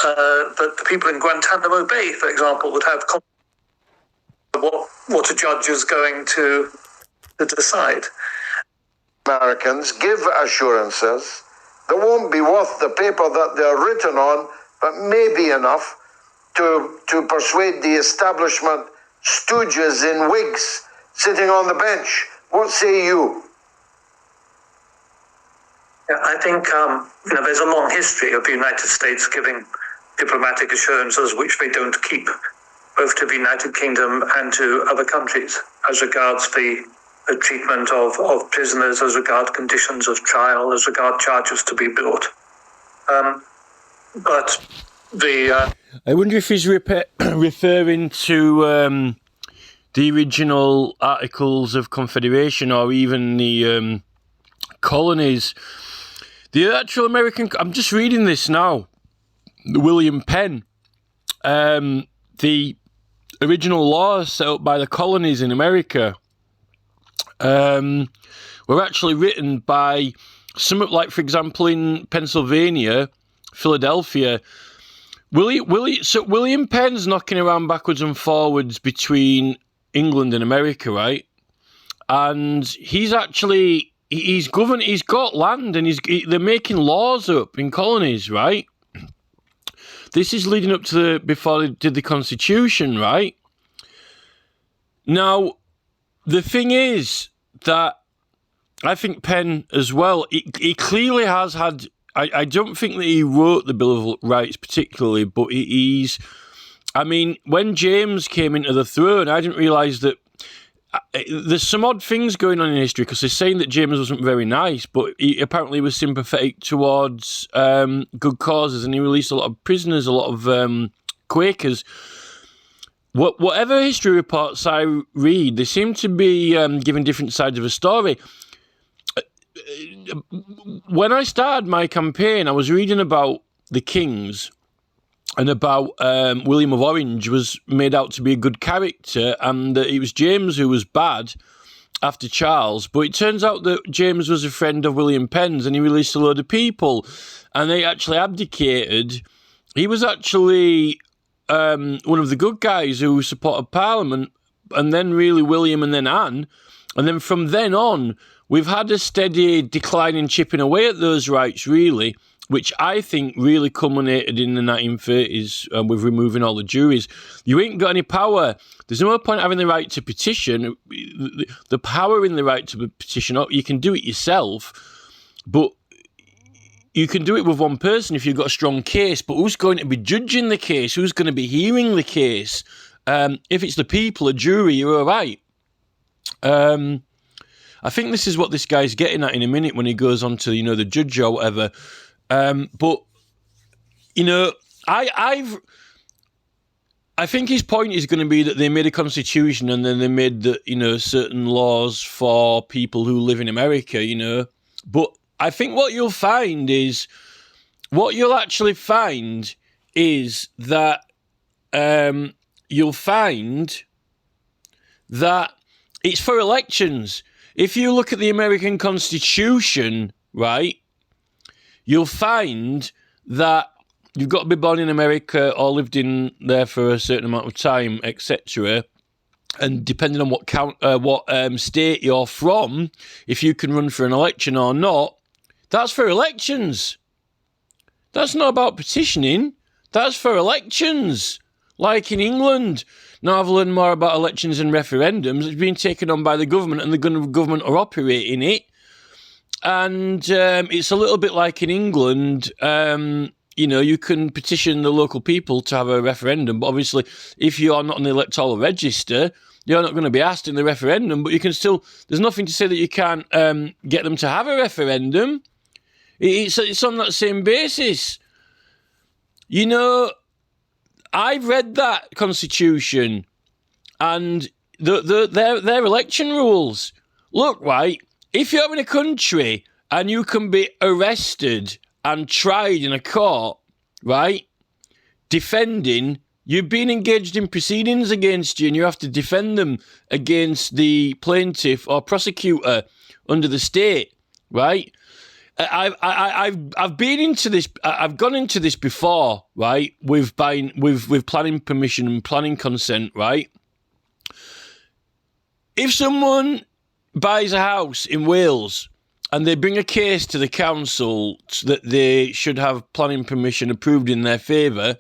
that the people in Guantanamo Bay, for example, would have what a judge is going to decide. Americans give assurances that won't be worth the paper that they're written on, but may be enough to persuade the establishment stooges in wigs sitting on the bench. What say you? Yeah, I think there's a long history of the United States giving diplomatic assurances which they don't keep, both to the United Kingdom and to other countries, as regards the treatment of prisoners, as regards conditions of trial, as regards charges to be brought. But the... I wonder if he's referring to the original Articles of Confederation or even the colonies. The actual American... I'm just reading this now. William Penn. The original laws set up by the colonies in America were actually written by some, like, for example, in Pennsylvania, Philadelphia. William Penn's knocking around backwards and forwards between England and America, right? And he's actually... He's got land, and they're making laws up in colonies, right? This is leading up to before they did the Constitution, right? Now, the thing is that I think Penn as well, he clearly has had... I don't think that he wrote the Bill of Rights particularly, but he's... I mean, when James came into the throne, I didn't realise that... There's some odd things going on in history, because they're saying that James wasn't very nice, but he apparently was sympathetic towards good causes, and he released a lot of prisoners, a lot of Quakers. Whatever history reports I read, they seem to be giving different sides of a story. When I started my campaign, I was reading about the kings and about William of Orange was made out to be a good character, and that it was James who was bad after Charles. But it turns out that James was a friend of William Penn's, and he released a load of people, and they actually abdicated. He was actually one of the good guys who supported Parliament, and then really William and then Anne. And then from then on, we've had a steady decline in chipping away at those rights, really, which I think really culminated in the 1930s with removing all the juries. You ain't got any power. There's no point having the right to petition. The power in the right to petition, you can do it yourself, but you can do it with one person if you've got a strong case, but who's going to be judging the case? Who's going to be hearing the case? If it's the people, a jury, you're all right. I think this is what this guy's getting at in a minute when he goes on to, the judge or whatever. But, I think his point is going to be that they made a constitution and then they made the, certain laws for people who live in America, But I think what you'll actually find is that you'll find that it's for elections. If you look at the American Constitution, right, you'll find that you've got to be born in America or lived in there for a certain amount of time, etc. And depending on what state you're from, if you can run for an election or not, that's for elections. That's not about petitioning. That's for elections. Like in England. Now I've learned more about elections and referendums. It's been taken on by the government, and the government are operating it. And it's a little bit like in England. You can petition the local people to have a referendum, but obviously if you're not on the electoral register, you're not going to be asked in the referendum, but you can still, there's nothing to say that you can't get them to have a referendum. It's on that same basis. I've read that Constitution and their election rules. Look, right, if you're in a country and you can be arrested and tried in a court, right, defending, you've been engaged in proceedings against you and you have to defend them against the plaintiff or prosecutor under the state, right? I've been into this. I've gone into this before, right? With planning permission and planning consent, right? If someone buys a house in Wales and they bring a case to the council that they should have planning permission approved in their favour,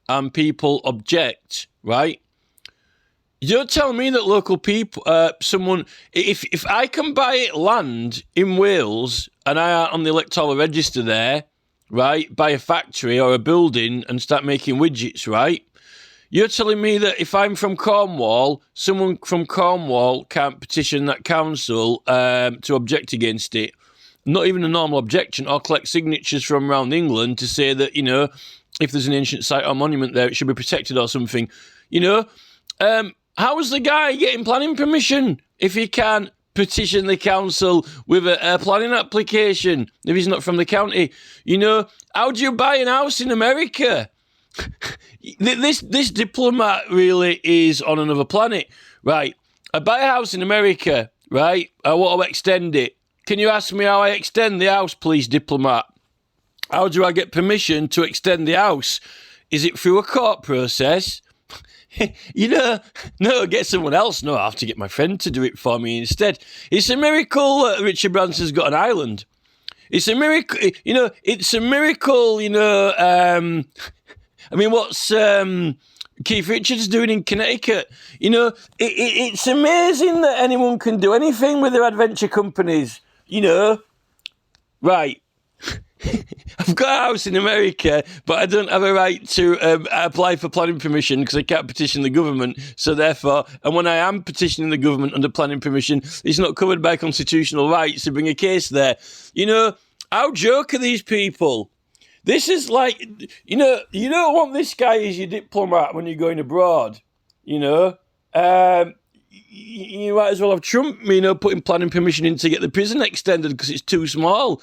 and people object, right? You don't tell me that local people, if I can buy land in Wales and I are on the electoral register there, right, buy a factory or a building and start making widgets, right? You're telling me that if I'm from Cornwall, someone from Cornwall can't petition that council to object against it, not even a normal objection, or collect signatures from around England to say that, if there's an ancient site or monument there, it should be protected or something, How is the guy getting planning permission if he can't petition the council with a planning application if he's not from the county? How do you buy an house in America? This diplomat really is on another planet, right? I buy a house in America, right? I want to extend it. Can you ask me how I extend the house, please, diplomat? How do I get permission to extend the house? Is it through a court process? No, get someone else. No, I have to get my friend to do it for me instead. It's a miracle that Richard Branson's got an island. It's a miracle, it's a miracle, what's Keith Richards doing in Connecticut? It's amazing that anyone can do anything with their adventure companies, Right. I've got a house in America, but I don't have a right to apply for planning permission because I can't petition the government. So therefore, and when I am petitioning the government under planning permission, it's not covered by constitutional rights to bring a case there. How joke are these people? This is like, you don't want this guy as your diplomat when you're going abroad, You might as well have Trump, putting planning permission in to get the prison extended because it's too small,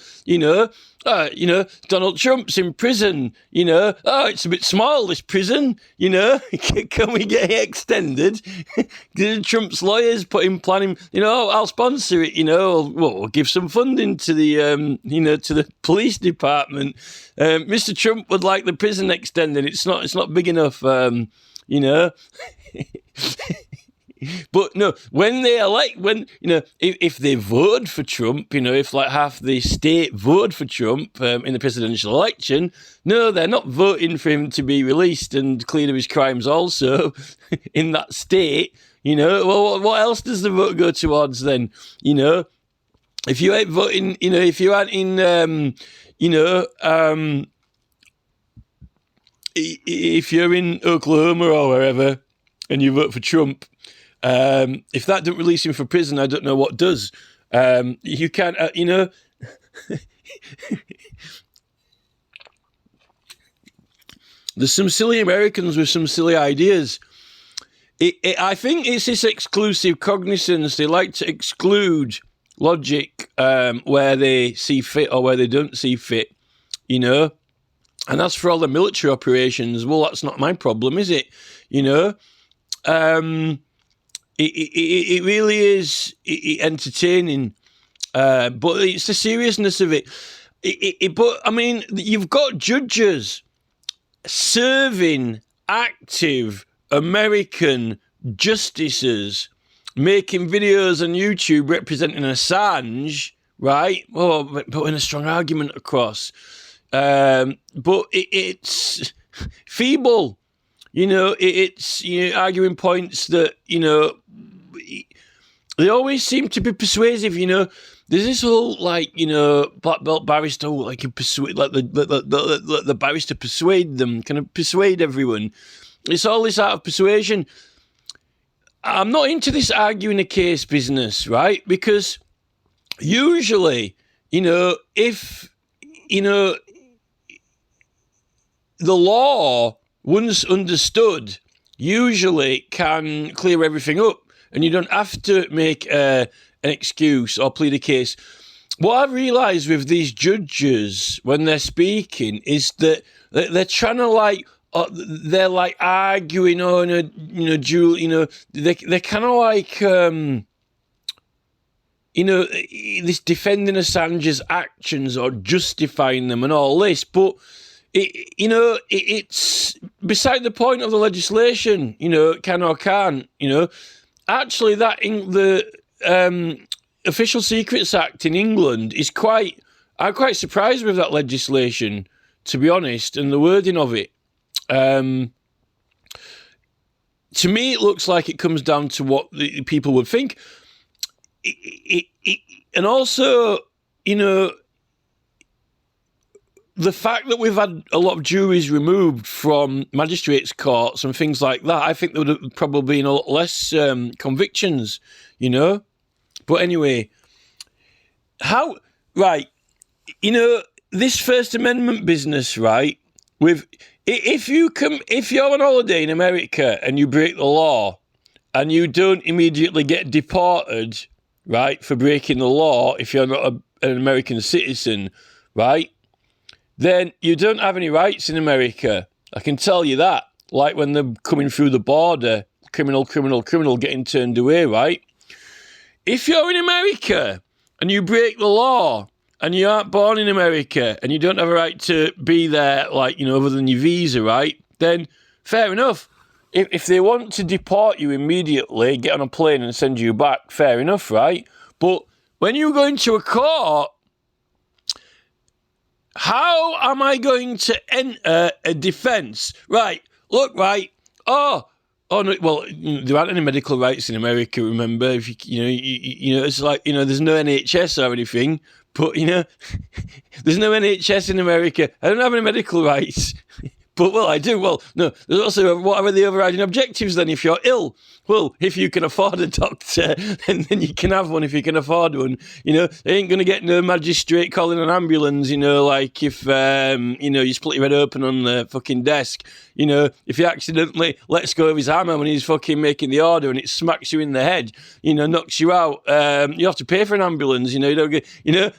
Donald Trump's in prison, it's a bit small, this prison, can we get it extended? Trump's lawyers put in planning, I'll sponsor it, we'll give some funding to the, to the police department. Mr. Trump would like the prison extended. It's not big enough, But no, when they elect, if they vote for Trump, if like half the state vote for Trump in the presidential election, no, they're not voting for him to be released and cleared of his crimes also in that state, Well, what else does the vote go towards then, If you ain't voting, if you aren't in, if you're in Oklahoma or wherever and you vote for Trump, if that don't release him from prison, I don't know what does. You can't, there's some silly Americans with some silly ideas. I think it's this exclusive cognizance. They like to exclude logic where they see fit or where they don't see fit, And that's for all the military operations. Well, that's not my problem, is it? It really is entertaining, but it's the seriousness of it. But I mean, you've got judges serving active American justices making videos on YouTube representing Assange, right? Oh, putting a strong argument across, but it's feeble. It's arguing points that they always seem to be persuasive. There's this whole black belt barrister who can persuade, the barrister persuade them, kind of persuade everyone. It's all this art of persuasion. I'm not into this arguing a case business, right? Because usually, if the law, once understood, usually can clear everything up and you don't have to make an excuse or plead a case. What I've realised with these judges when they're speaking is that they're trying to they're arguing, they're kind of this defending Assange's actions or justifying them and all this, but it's beside the point of the legislation, can or can't, actually that in the Official Secrets Act in England is I'm quite surprised with that legislation, to be honest, and the wording of it. To me, it looks like it comes down to what the people would think. And also, the fact that we've had a lot of juries removed from magistrates' courts and things like that, I think there would have probably been a lot less convictions, But anyway, this First Amendment business, right? If you're on holiday in America and you break the law and you don't immediately get deported, right, for breaking the law, if you're not an American citizen, right, then you don't have any rights in America. I can tell you that. Like when they're coming through the border, criminal getting turned away, right? If you're in America and you break the law and you aren't born in America and you don't have a right to be there, other than your visa, right, then fair enough. If they want to deport you immediately, get on a plane and send you back, fair enough, right? But when you go into a court, how am I going to enter a defence? Right, look, right, oh no, well, there aren't any medical rights in America, remember? If it's like, there's no NHS or anything, but, there's no NHS in America. I don't have any medical rights. But, well, I do. Well, no, there's also, what are the overriding objectives then if you're ill? Well, if you can afford a doctor, then you can have one if you can afford one. They ain't going to get no magistrate calling an ambulance, like if, you split your head open on the fucking desk. If he accidentally lets go of his hammer when he's fucking making the order and it smacks you in the head, knocks you out, you have to pay for an ambulance, you don't get, have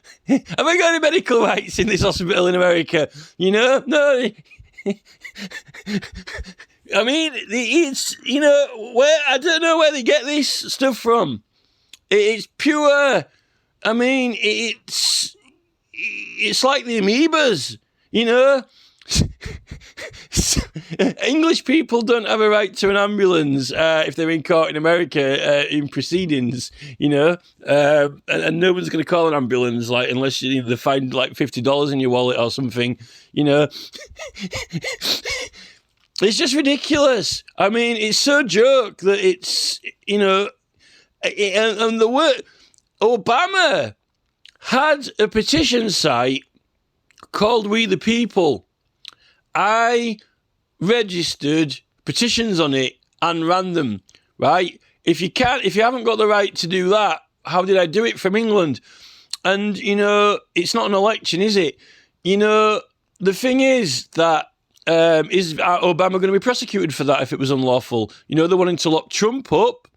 I got any medical rights in this hospital in America? No. I mean, it's, where I don't know where they get this stuff from. It's pure, I mean, it's like the amoebas, English people don't have a right to an ambulance if they're in court in America in proceedings, and no one's going to call an ambulance unless they find $50 in your wallet or something, It's just ridiculous. I mean, it's so joke that it's, and the word Obama had a petition site called We the People. I registered petitions on it and ran them, right? If you haven't got the right to do that, how did I do it from England? And, it's not an election, is it? The thing is that, is Obama going to be prosecuted for that if it was unlawful? They're wanting to lock Trump up.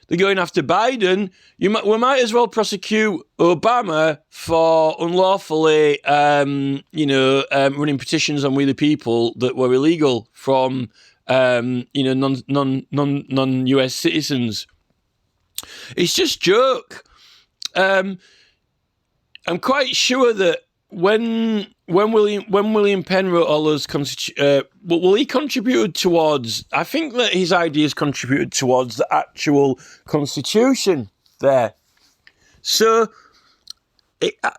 They're going after Biden. We might as well prosecute Obama for unlawfully, running petitions on We the People that were illegal from, non-US citizens. It's just joke. I'm quite sure that when William Penn wrote all those he contributed towards, I think that his ideas contributed towards the actual constitution there. So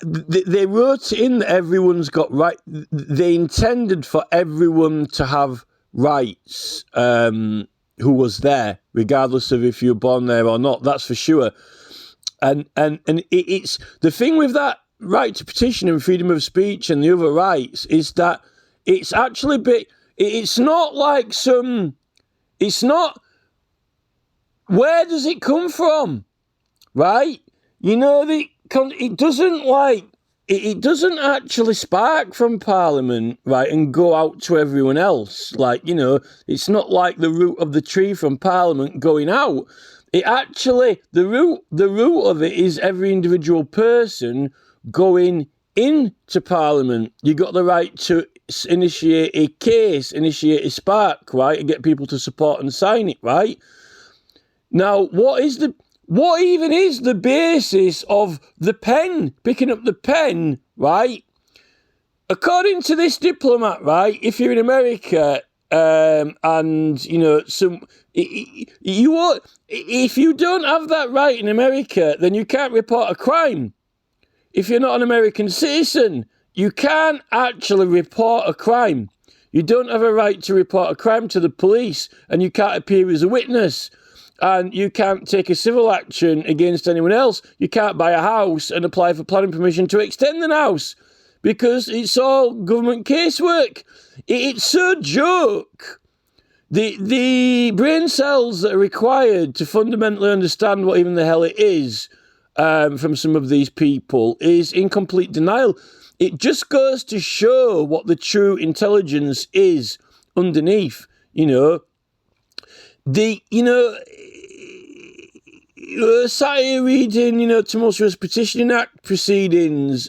they wrote in that everyone's got right. They intended for everyone to have rights who was there, regardless of if you're born there or not. That's for sure. And it's the thing with that right to petition and freedom of speech and the other rights is that it's actually it's not like it's not, where does it come from, right? It doesn't actually spark from Parliament, right, and go out to everyone else. It's not like the root of the tree from Parliament going out. It actually, the root of it is every individual person going into Parliament. You got the right to initiate a case, initiate a spark, right, and get people to support and sign it, right? Now, what is the what even is the basis of the pen, picking up the pen, right? According to this diplomat, right, if you're in America, and you know if you don't have that right in America, then you can't report a crime. If you're not an American citizen, you can't actually report a crime. You don't have a right to report a crime to the police, and you can't appear as a witness, and you can't take a civil action against anyone else. You can't buy a house and apply for planning permission to extend the house, because it's all government casework. It's so joke. The brain cells that are required to fundamentally understand what even the hell it is, from some of these people, is in complete denial. It just goes to show what the true intelligence is underneath. Sat here reading, tumultuous petitioning act proceedings,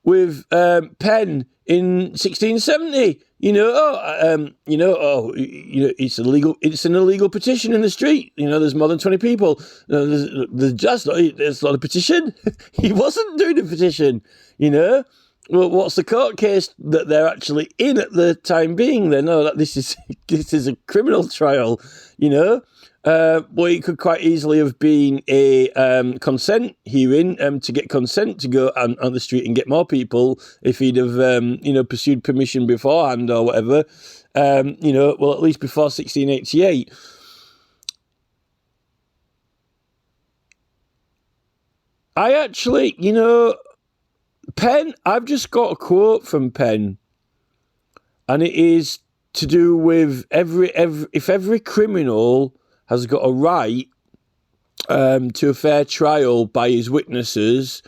with Penn in 1670. It's illegal. It's an illegal petition in the street. There's more than 20 people. It's not a petition. He wasn't doing a petition. Well, what's the court case that they're actually in at the time being? Then, that this is a criminal trial. Well, it could quite easily have been a consent hearing, to get consent to go on the street and get more people if he'd have, pursued permission beforehand or whatever. Well, at least before 1688. I actually, Penn, I've just got a quote from Penn, and it is to do with if every criminal has got a right to a fair trial by his witnesses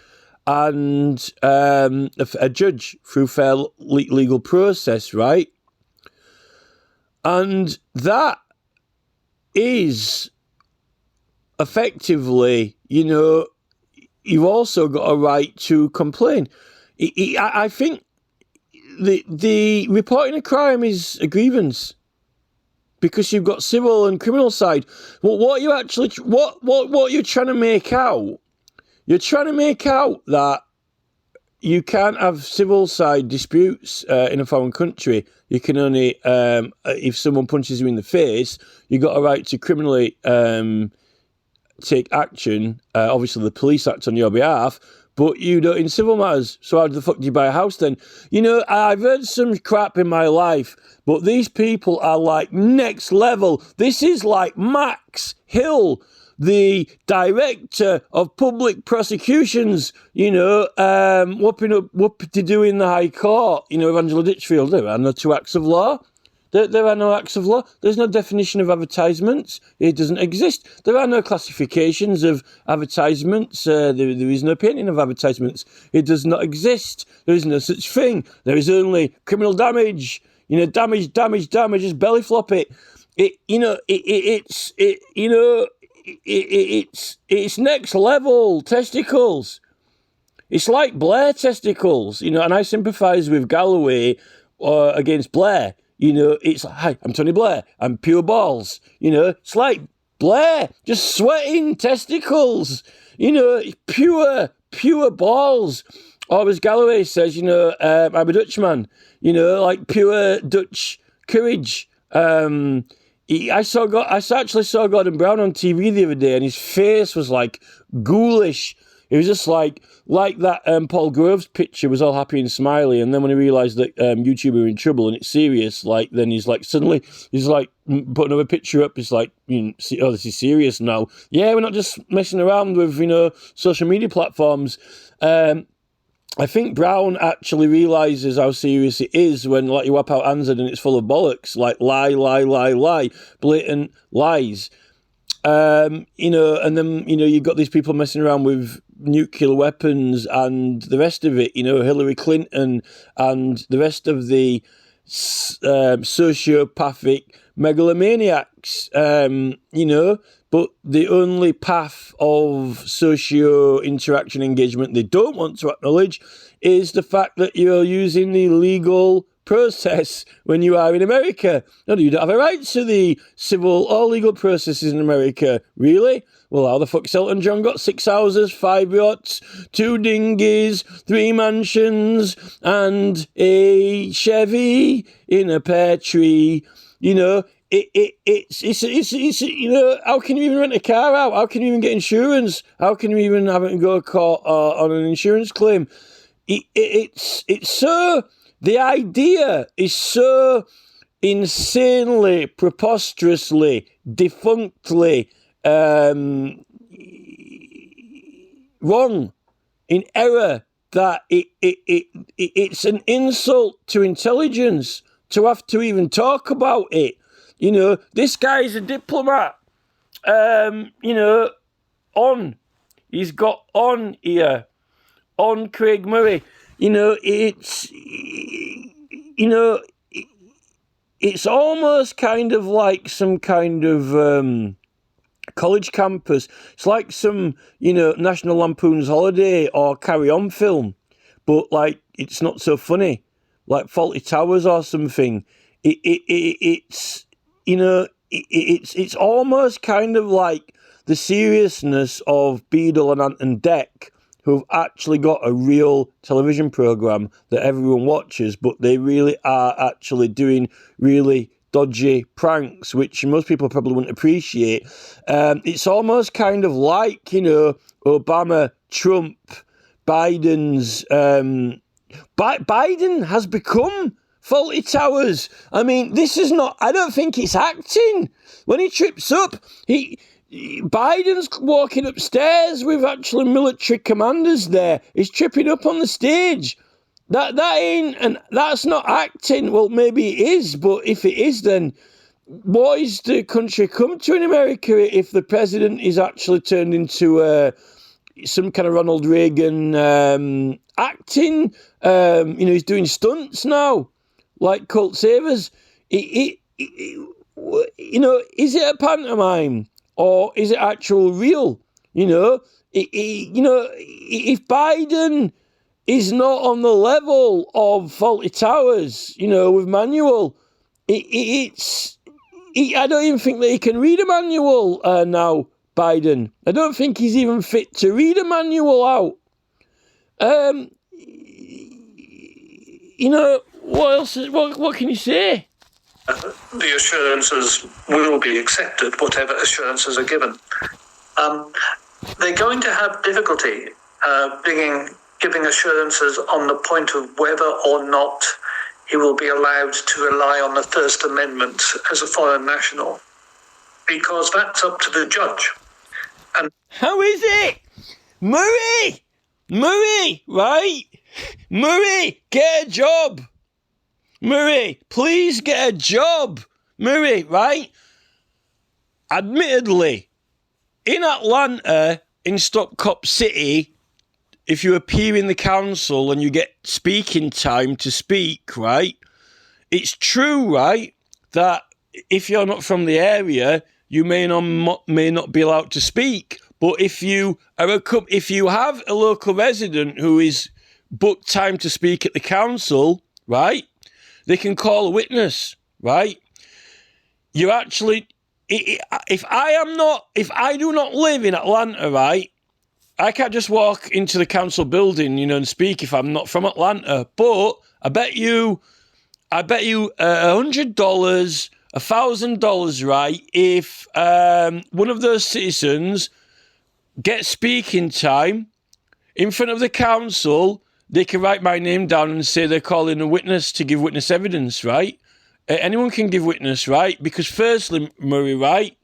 and a judge through fair legal process, right? And that is effectively, you've also got a right to complain. I think the reporting a crime is a grievance, because you've got civil and criminal side. Well, what you're trying to make out, you're trying to make out that you can't have civil side disputes in a foreign country. You can only, if someone punches you in the face, you've got a right to criminally take action. Obviously, the police act on your behalf, but you don't in civil matters. So how the fuck do you buy a house then? I've heard some crap in my life, but these people are like next level. This is like Max Hill, the director of public prosecutions, whoop-de-doo in the High Court, Angela Ditchfield. There are no two acts of law. There are no acts of law. There's no definition of advertisements. It doesn't exist. There are no classifications of advertisements. There is no opinion of advertisements. It does not exist. There is no such thing. There is only criminal damage. Damage, just belly flop it. It's next level testicles. It's like Blair testicles, and I sympathise with Galloway against Blair. It's like, hi, I'm Tony Blair. I'm pure balls. It's like Blair, just sweating testicles. It's pure balls. Or as Galloway says, I'm a Dutchman. Like pure Dutch courage. I actually saw Gordon Brown on TV the other day, and his face was like ghoulish. It was just like that Paul Groves picture was all happy and smiley, and then when he realised that YouTube were in trouble and it's serious, then he's like suddenly he's like put another picture up. He's like, oh, this is serious now. Yeah, we're not just messing around with social media platforms. I think Brown actually realises how serious it is when you whap out ANZAD and it's full of bollocks, like lie, blatant lies. And then, you've got these people messing around with nuclear weapons and the rest of it, Hillary Clinton and the rest of the sociopathic megalomaniacs, but the only path of socio-interaction engagement they don't want to acknowledge is the fact that you're using the legal process when you are in America. No, you don't have a right to the civil or legal processes in America. Really? Well, how the fuck's Elton John got 6 houses, 5 yachts, 2 dinghies, 3 mansions, and a Chevy in a pear tree? You know, it's you know, how can you even rent a car out? How can you even get insurance? How can you even have it and go to court on an insurance claim? It's so, the idea is so insanely, preposterously, defunctly wrong, in error, that it's an insult to intelligence to have to even talk about it. You know, this guy's a diplomat. You know, he's got on here, on Craig Murray. You know, it's almost kind of like some kind of college campus. It's like some, you know, National Lampoon's Holiday or Carry On film, but like it's not so funny, like Fawlty Towers or something. It's you know, it's almost kind of like the seriousness of Beadle and Ant and Dec, who've actually got a real television programme that everyone watches, but they really are actually doing really dodgy pranks, which most people probably wouldn't appreciate. It's almost kind of like, you know, Obama, Trump, Biden's... Biden has become Fawlty Towers. I mean, this is not... I don't think it's acting. When he trips up, Biden's walking upstairs with actually military commanders there. He's tripping up on the stage. That ain't, and that's not acting. Well, maybe it is, but if it is, then what is the country come to in America if the president is actually turned into some kind of Ronald Reagan acting? You know, he's doing stunts now, like Colt Savers. You know, is it a pantomime or is it actual real? You know, you know, if Biden is not on the level of Fawlty Towers, you know, with manual, I don't even think that he can read a manual now, Biden. I don't think he's even fit to read a manual out. You know, what else? What can you say? The assurances will be accepted, whatever assurances are given. They're going to have difficulty giving assurances on the point of whether or not he will be allowed to rely on the First Amendment as a foreign national, because that's up to the judge. And how is it? Murray, right? Murray, get a job. Murray, please get a job. Murray, right? Admittedly, in Atlanta, in Stopcop City, if you appear in the council and you get speaking time to speak, right, it's true, right, that if you're not from the area, you may not be allowed to speak. But if you have a local resident who is booked time to speak at the council, right, they can call a witness, right? You actually, if I do not live in Atlanta, right, I can't just walk into the council building, you know, and speak if I'm not from Atlanta. But I bet you $100, $1,000, right? If one of those citizens gets speaking time in front of the council, they can write my name down and say they're calling a witness to give witness evidence, right? Anyone can give witness, right? Because firstly, Murray, right?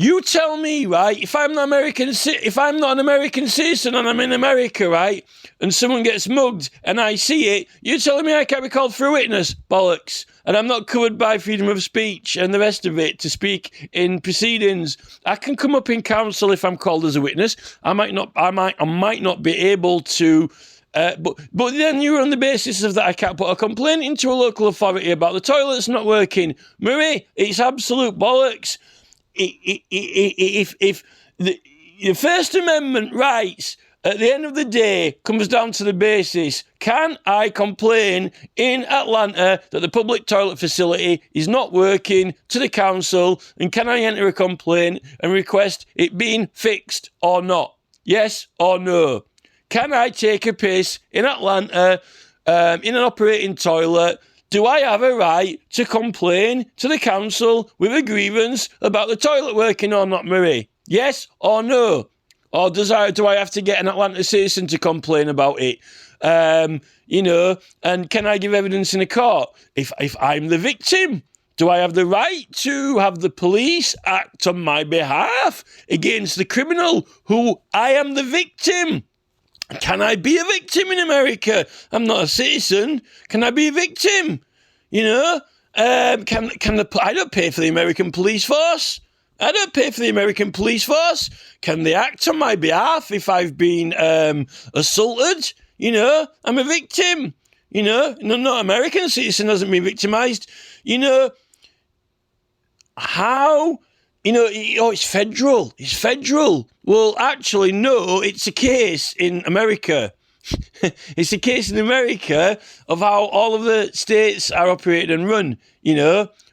You tell me, right, if I'm not an American citizen and I'm in America, right, and someone gets mugged and I see it, you're telling me I can't be called for a witness? Bollocks. And I'm not covered by freedom of speech and the rest of it to speak in proceedings. I can come up in council if I'm called as a witness. I might not be able to, but then you're on the basis of that I can't put a complaint into a local authority about the toilets not working. Murray, it's absolute bollocks. If the First Amendment rights at the end of the day, comes down to the basis, can I complain in Atlanta that the public toilet facility is not working to the council, and can I enter a complaint and request it being fixed or not? Yes or no? Can I take a piss in Atlanta in an operating toilet? Do I have a right to complain to the council with a grievance about the toilet working or not, Murray? Yes or no? Or do I have to get an Atlanta citizen to complain about it? And can I give evidence in a court? If I'm the victim, do I have the right to have the police act on my behalf against the criminal who I am the victim? Can I be a victim in America? I'm not a citizen. Can I be a victim? I don't pay for the American police force. I don't pay for the American police force. Can they act on my behalf if I've been assaulted? I'm a victim. Not an American citizen hasn't been victimized. How? It's federal. It's federal. Well, actually, no, it's a case in America. It's a case in America of how all of the states are operated and run,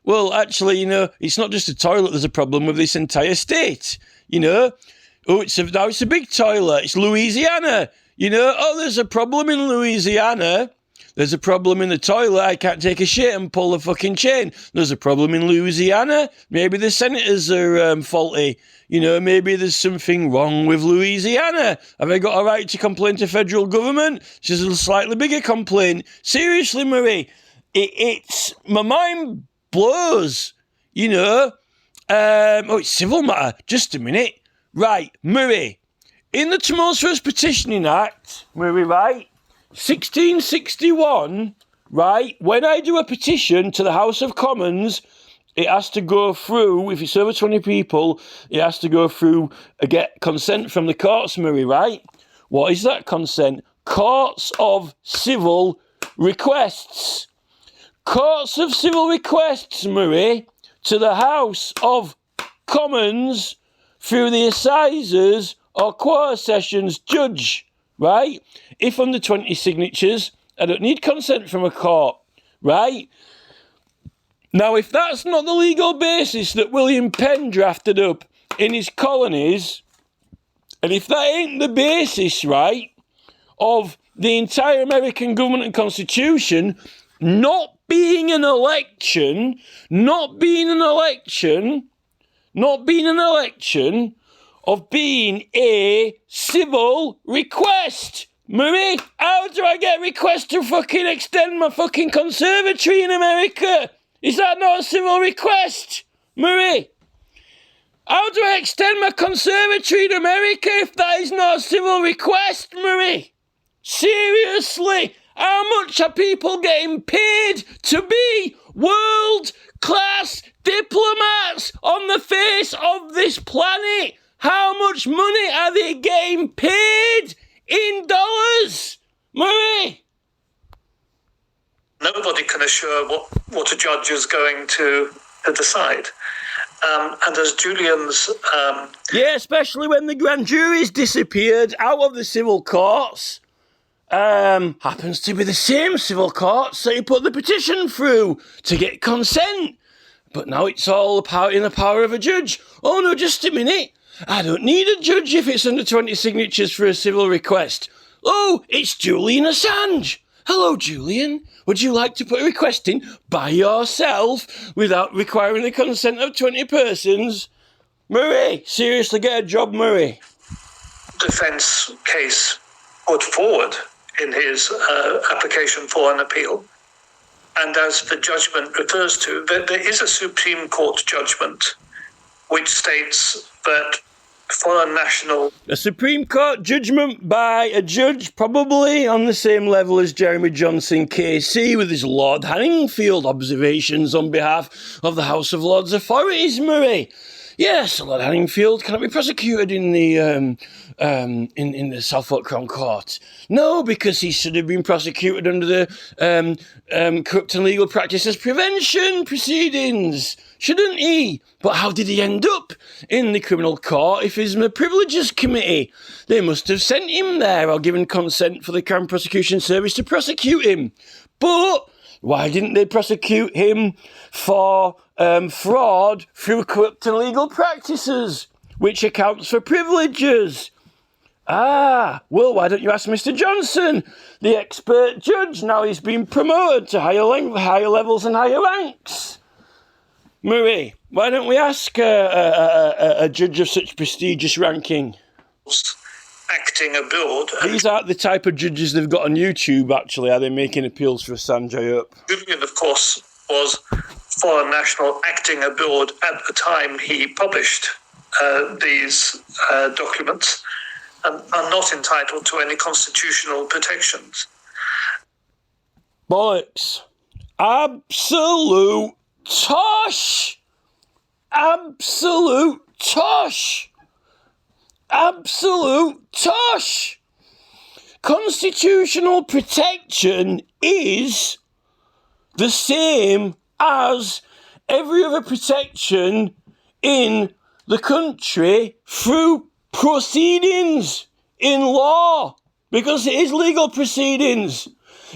Well, actually, it's not just a toilet there's a problem with, this entire state, it's a big toilet. It's Louisiana, there's a problem in Louisiana. There's a problem in the toilet. I can't take a shit and pull the fucking chain. There's a problem in Louisiana. Maybe the senators are faulty. Maybe there's something wrong with Louisiana. Have I got a right to complain to federal government? It's just a slightly bigger complaint. Seriously, Murray, it's my mind blows. It's civil matter. Just a minute. Right, Murray. In the Tumultuous Petitioning Act, Murray, right? 1661, right, when I do a petition to the House of Commons, it has to go through, if it's over 20 people, it has to go through, get consent from the courts, Murray, right? What is that consent? Courts of Civil Requests. Courts of Civil Requests, Murray, to the House of Commons through the Assizes or Quarter Sessions Judge, right? If under 20 signatures, I don't need consent from a court, right? Now, if that's not the legal basis that William Penn drafted up in his colonies, and if that ain't the basis, right, of the entire American government and constitution not being an election of being a civil request. Murray, how do I get a request to fucking extend my fucking conservatory in America? Is that not a civil request? Murray, how do I extend my conservatory in America if that is not a civil request, Murray? Seriously, how much are people getting paid to be world-class diplomats on the face of this planet? How much money are they getting paid in dollars, Murray? Nobody can assure what a judge is going to decide. And as Julian's... Yeah, especially when the grand jury's disappeared out of the civil courts. Happens to be the same civil courts that you put the petition through to get consent. But now it's all in the power of a judge. Oh no, just a minute. I don't need a judge if it's under 20 signatures for a civil request. Oh, it's Julian Assange. Hello, Julian. Would you like to put a request in by yourself without requiring the consent of 20 persons? Murray, seriously, get a job, Murray. Defence case put forward in his application for an appeal. And as the judgment refers to, there is a Supreme Court judgment which states that for a national... A Supreme Court judgment by a judge probably on the same level as Jeremy Johnson KC with his Lord Hanningfield observations on behalf of the House of Lords authorities, Murray. yes, Lord Hanningfield cannot be prosecuted in the Southwark Crown Court. No, because he should have been prosecuted under the Corrupt and Legal Practices Prevention proceedings, shouldn't he? But how did he end up in the criminal court if he's in the Privileges Committee? They must have sent him there or given consent for the Crown Prosecution Service to prosecute him. But why didn't they prosecute him for fraud through corrupt and legal practices, which accounts for privileges? Ah, well, why don't you ask Mr. Johnson, the expert judge? Now he's been promoted to higher levels and higher ranks. Marie, why don't we ask a judge of such prestigious ranking? Acting abroad. These aren't the type of judges they've got on YouTube, actually, are they, making appeals for Assange, I hope? Julian, of course, was foreign national acting abroad at the time he published these documents and are not entitled to any constitutional protections. Bollocks. Absolute tosh. Absolute tosh. Absolute tosh. Constitutional protection is the same as every other protection in the country through proceedings in law, because it is legal proceedings.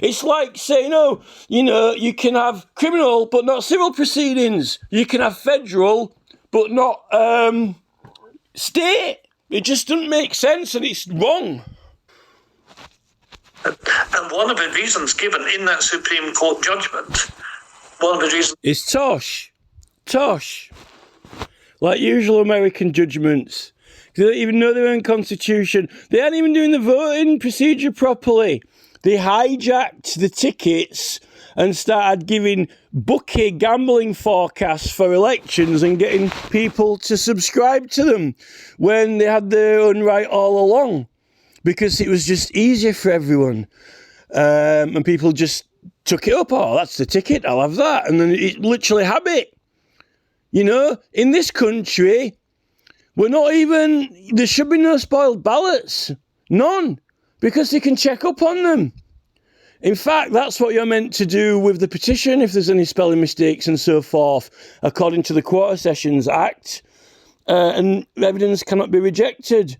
It's like saying, oh, you can have criminal but not civil proceedings. You can have federal but not state. It just doesn't make sense, and it's wrong. And one of the reasons given in that Supreme Court judgment, one of the reasons is tosh. Tosh. Like usual American judgments. They don't even know their own constitution. They aren't even doing the voting procedure properly. They hijacked the tickets and started giving bookie gambling forecasts for elections and getting people to subscribe to them when they had their own right all along, because it was just easier for everyone. And people just took it up. Oh, that's the ticket, I'll have that. And then it's literally habit. In this country, there should be no spoiled ballots. None. Because they can check up on them. In fact, that's what you're meant to do with the petition if there's any spelling mistakes and so forth, according to the Quarter Sessions Act. And evidence cannot be rejected.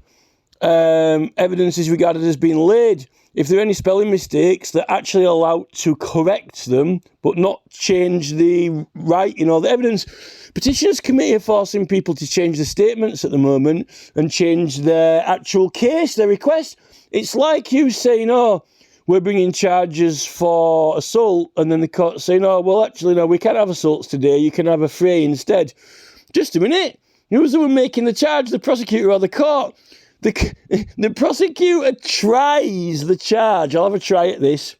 Evidence is regarded as being laid. If there are any spelling mistakes, they're actually allowed to correct them, but not change the writing or the evidence. Petitioners Committee are forcing people to change the statements at the moment and change their actual case, their request. It's like you saying, oh, we're bringing charges for assault, and then the court saying, oh, well, actually, no, we can't have assaults today. You can have a fray instead. Just a minute. Who's the one making the charge, the prosecutor or the court? The prosecutor tries the charge. I'll have a try at this.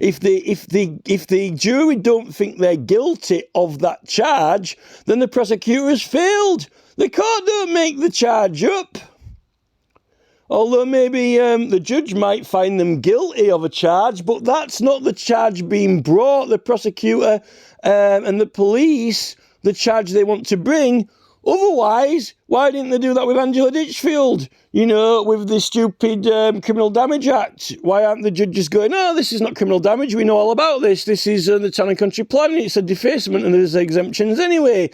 If the jury don't think they're guilty of that charge, then the prosecutor has failed. The court don't make the charge up. Although maybe the judge might find them guilty of a charge, but that's not the charge being brought. The prosecutor and the police, the charge they want to bring. Otherwise, why didn't they do that with Angela Ditchfield? With the stupid Criminal Damage Act. Why aren't the judges going, oh, this is not criminal damage, we know all about this. This is the Town and Country Plan, it's a defacement and there's exemptions anyway.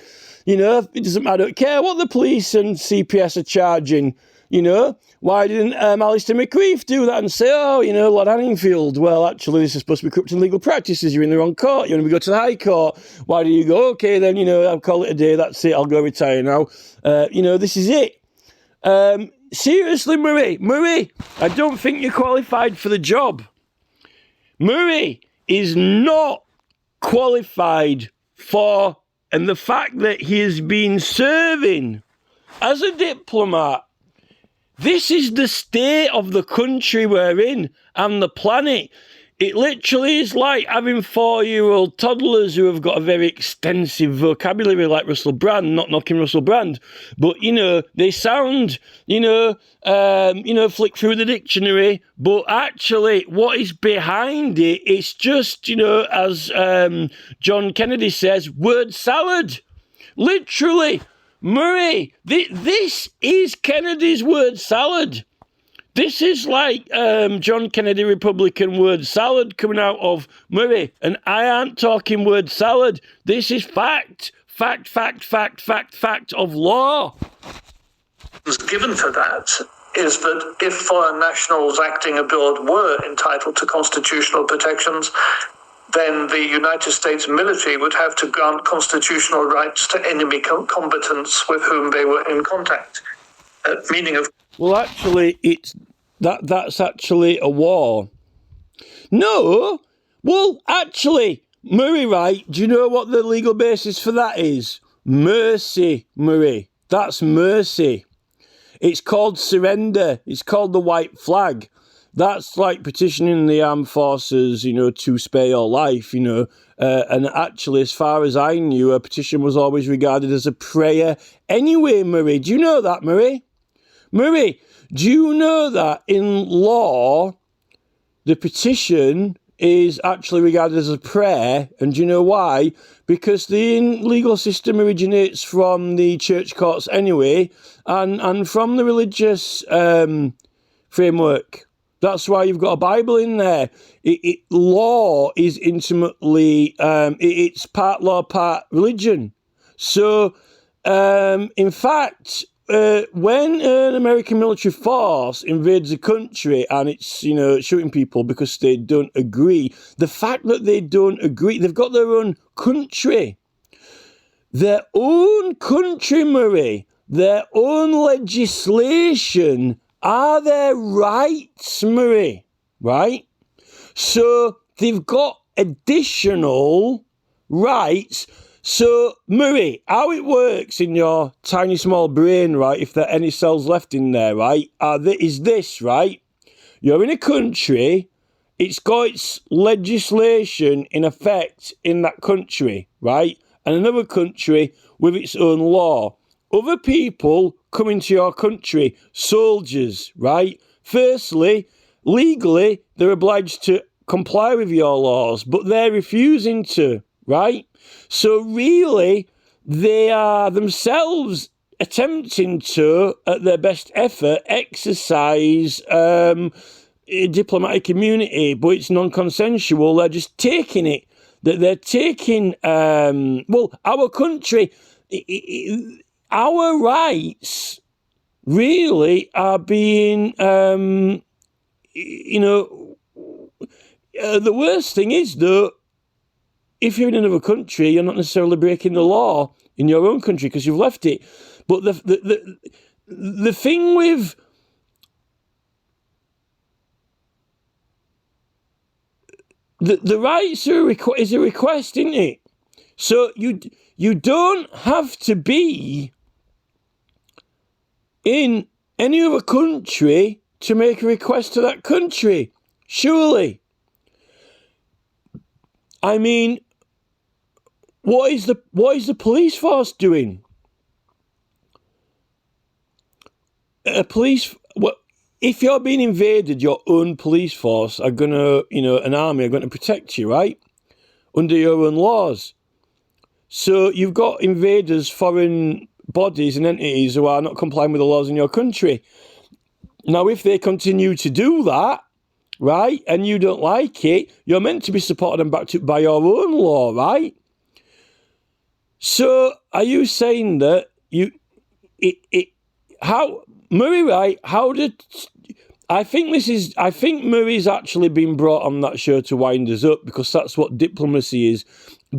It doesn't matter, I don't care what the police and CPS are charging. Why didn't Alistair McQueef do that and say, oh, Lord Hanningfield, well, actually, this is supposed to be corrupt and legal practices. You're in the wrong court. You want to go to the High Court. Why do you go, okay, then, I'll call it a day. That's it. I'll go retire now. This is it. Seriously, Murray, I don't think you're qualified for the job. Murray is not qualified for, and the fact that he has been serving as a diplomat. This is the state of the country we're in and the planet. It literally is like having 4-year-old toddlers who have got a very extensive vocabulary like Russell Brand, not knocking Russell Brand, but, they sound, flick through the dictionary, but actually what is behind it, it's just, as John Kennedy says, word salad. Literally. Murray, this is Kennedy's word salad. This is like John Kennedy Republican word salad coming out of Murray. And I aren't talking word salad. This is fact. Fact of law. Given for that is that if foreign nationals acting abroad were entitled to constitutional protections, then the United States military would have to grant constitutional rights to enemy combatants with whom they were in contact. Meaning of... Well, actually, that's actually a war. No. Well, actually, Murray, right, do you know what the legal basis for that is? Mercy, Murray. That's mercy. It's called surrender. It's called the white flag. That's like petitioning the armed forces, to spare your life, and actually, as far as I knew, a petition was always regarded as a prayer anyway, Murray. Do you know that, Murray? Murray, do you know that in law, the petition is actually regarded as a prayer? And do you know why? Because the legal system originates from the church courts anyway, and from the religious framework. That's why you've got a Bible in there. Law is intimately, it's part law, part religion. So, in fact, when an American military force invades a country and it's, shooting people because they don't agree, the fact that they don't agree, they've got their own country. Their own country, Murray, their own legislation are their rights, Murray, right? So they've got additional rights. So, Murray, how it works in your tiny small brain, right, if there are any cells left in there, right, is this, right? You're in a country, it's got its legislation in effect in that country, right? And another country with its own law. Other people come into your country, soldiers, right? Firstly, legally, they're obliged to comply with your laws, but they're refusing to, right? So really, they are themselves attempting to, at their best effort, exercise diplomatic immunity, but it's non-consensual. They're just taking it. They're taking, our country... Our rights really are being, the worst thing is, though, if you're in another country, you're not necessarily breaking the law in your own country because you've left it. But the thing with the rights is a request, isn't it? So you don't have to be in any other country to make a request to that country, surely. I mean, what is the police force doing? If you're being invaded, your own police force are gonna, an army are going to protect you, right? Under your own laws. So you've got invaders, foreign bodies and entities who are not complying with the laws in your country. Now, if they continue to do that, right, and you don't like it, you're meant to be supported and backed up by your own law, right? So are you saying that Murray, right, I think Murray's actually been brought on that show to wind us up because that's what diplomacy is.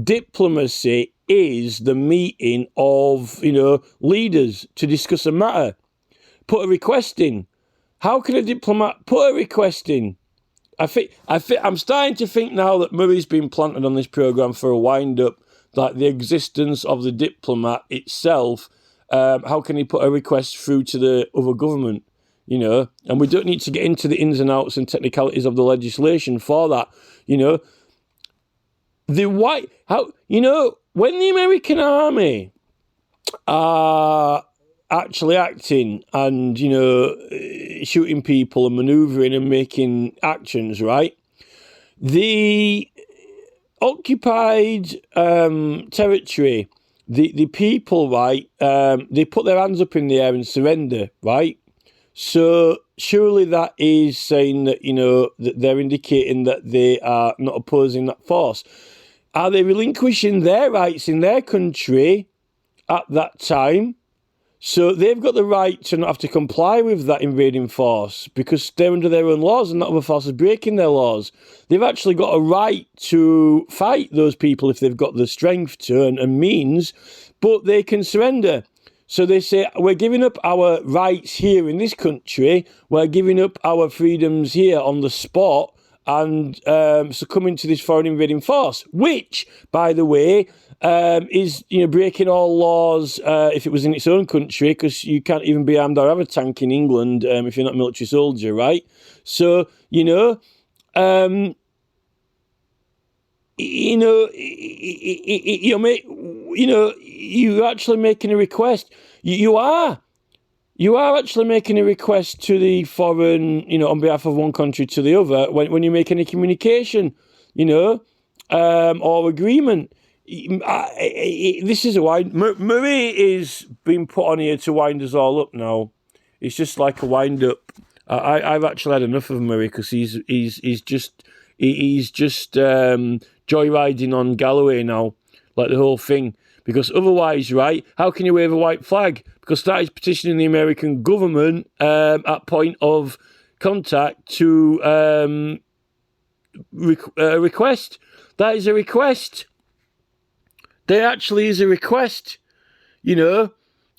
Diplomacy is the meeting of, leaders to discuss a matter. Put a request in. How can a diplomat put a request in? I'm starting to think now that Murray's been planted on this programme for a wind-up, like the existence of the diplomat itself. How can he put a request through to the other government? And we don't need to get into the ins and outs and technicalities of the legislation for that. When the American army are actually acting and, shooting people and manoeuvring and making actions, right? The occupied territory the people, right, they put their hands up in the air and surrender, right? So surely that is saying that, that they're indicating that they are not opposing that force. Are they relinquishing their rights in their country at that time? So they've got the right to not have to comply with that invading force because they're under their own laws and that other force is breaking their laws. They've actually got a right to fight those people if they've got the strength to and means, but they can surrender. So they say, we're giving up our rights here in this country, we're giving up our freedoms here on the spot and succumbing to this foreign invading force, which, by the way, is breaking all laws if it was in its own country, because you can't even be armed or have a tank in England if you're not a military soldier, right? So you're actually making a request. You are actually making a request to the foreign, on behalf of one country to the other when you make any communication, or agreement. This is a wind. Murray is being put on here to wind us all up now. It's just like a wind up. I've actually had enough of Murray because he's just joyriding on Galloway now, like the whole thing. Because otherwise, right, how can you wave a white flag? Because that is petitioning the American government at point of contact to request. That is a request. There actually is a request, and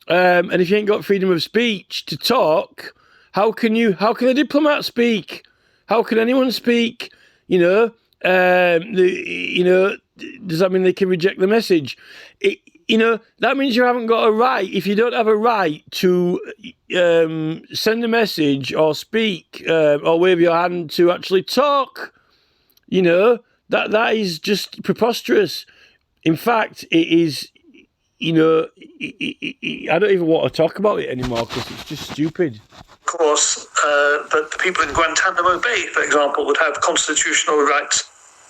if you ain't got freedom of speech to talk, how can a diplomat speak? How can anyone speak? Does that mean they can reject the message? That means you haven't got a right. If you don't have a right to send a message or speak or wave your hand to actually talk, that is just preposterous. In fact, it is, I don't even want to talk about it anymore because it's just stupid. Of course, that the people in Guantanamo Bay, for example, would have constitutional rights.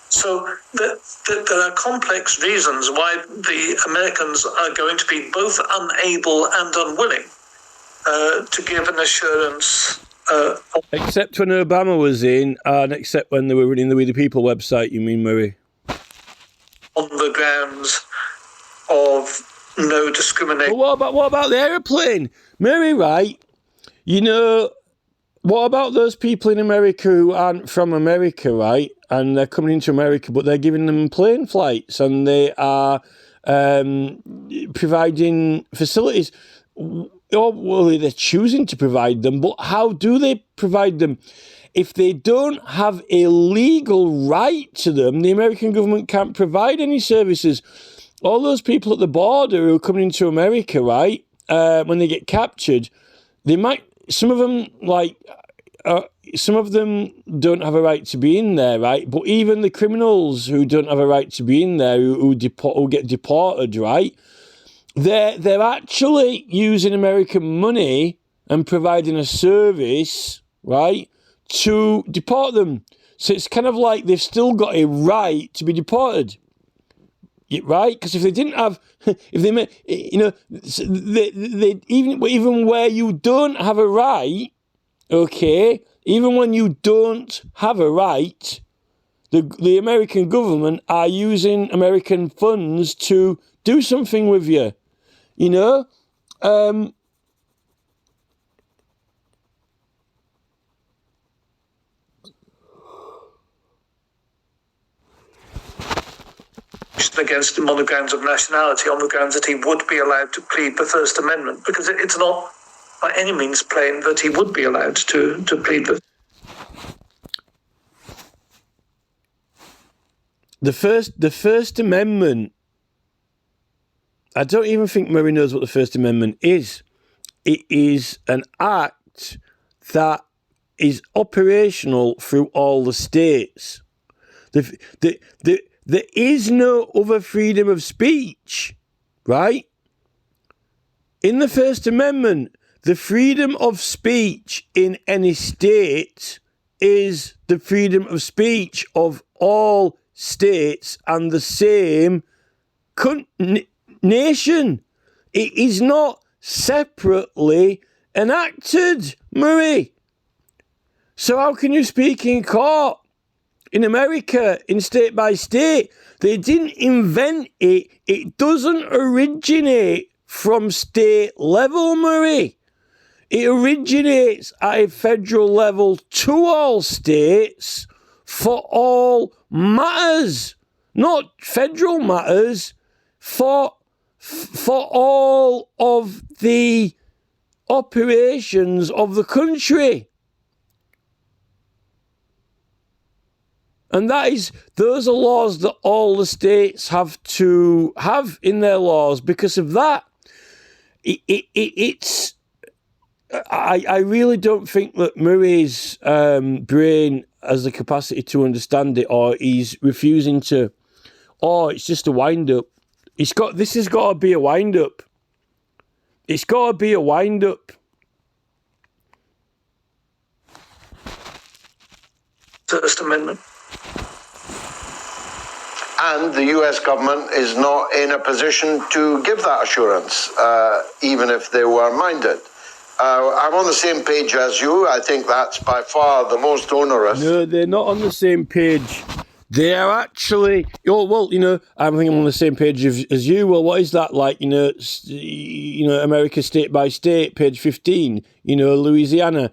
So there are complex reasons why the Americans are going to be both unable and unwilling to give an assurance. Except when Obama was in, and except when they were running the We the People website, you mean, Murray? On the grounds of no discrimination. Well, what about the aeroplane? Murray, right? What about those people in America who aren't from America, right? And they're coming into America, but they're giving them plane flights and they are providing facilities. Well, they're choosing to provide them, but how do they provide them? If they don't have a legal right to them, the American government can't provide any services. All those people at the border who are coming into America, right, when they get captured, some of them don't have a right to be in there, right? But even the criminals who don't have a right to be in there, who get deported, right? They're actually using American money and providing a service, right, to deport them. So it's kind of like they've still got a right to be deported, right? Because if they didn't have, even where you don't have a right, okay, even when you don't have a right, the American government are using American funds to do something with you, against him on the grounds of nationality, on the grounds that he would be allowed to plead the First Amendment, because it's not by any means plain that he would be allowed to plead the First Amendment. I don't even think Murray knows what the First Amendment is. It is an act that is operational through all the states. There is no other freedom of speech, right? In the First Amendment, the freedom of speech in any state is the freedom of speech of all states and the same nation. It is not separately enacted, Murray. So how can you speak in court in America, in state by state? They didn't invent it. It doesn't originate from state level, Murray. It originates at a federal level to all states for all matters, not federal matters, for all of the operations of the country. And those are laws that all the states have to have in their laws. Because of that, I really don't think that Murray's brain has the capacity to understand it, or he's refusing to, or it's just a wind-up. This has got to be a wind-up. It's got to be a wind-up. First Amendment. And the US government is not in a position to give that assurance, even if they were minded. I'm on the same page as you. I think that's by far the most onerous. No, they're not on the same page. They are actually... Oh, well, I think I'm on the same page as you. Well, what is that like? America state by state, page 15, Louisiana.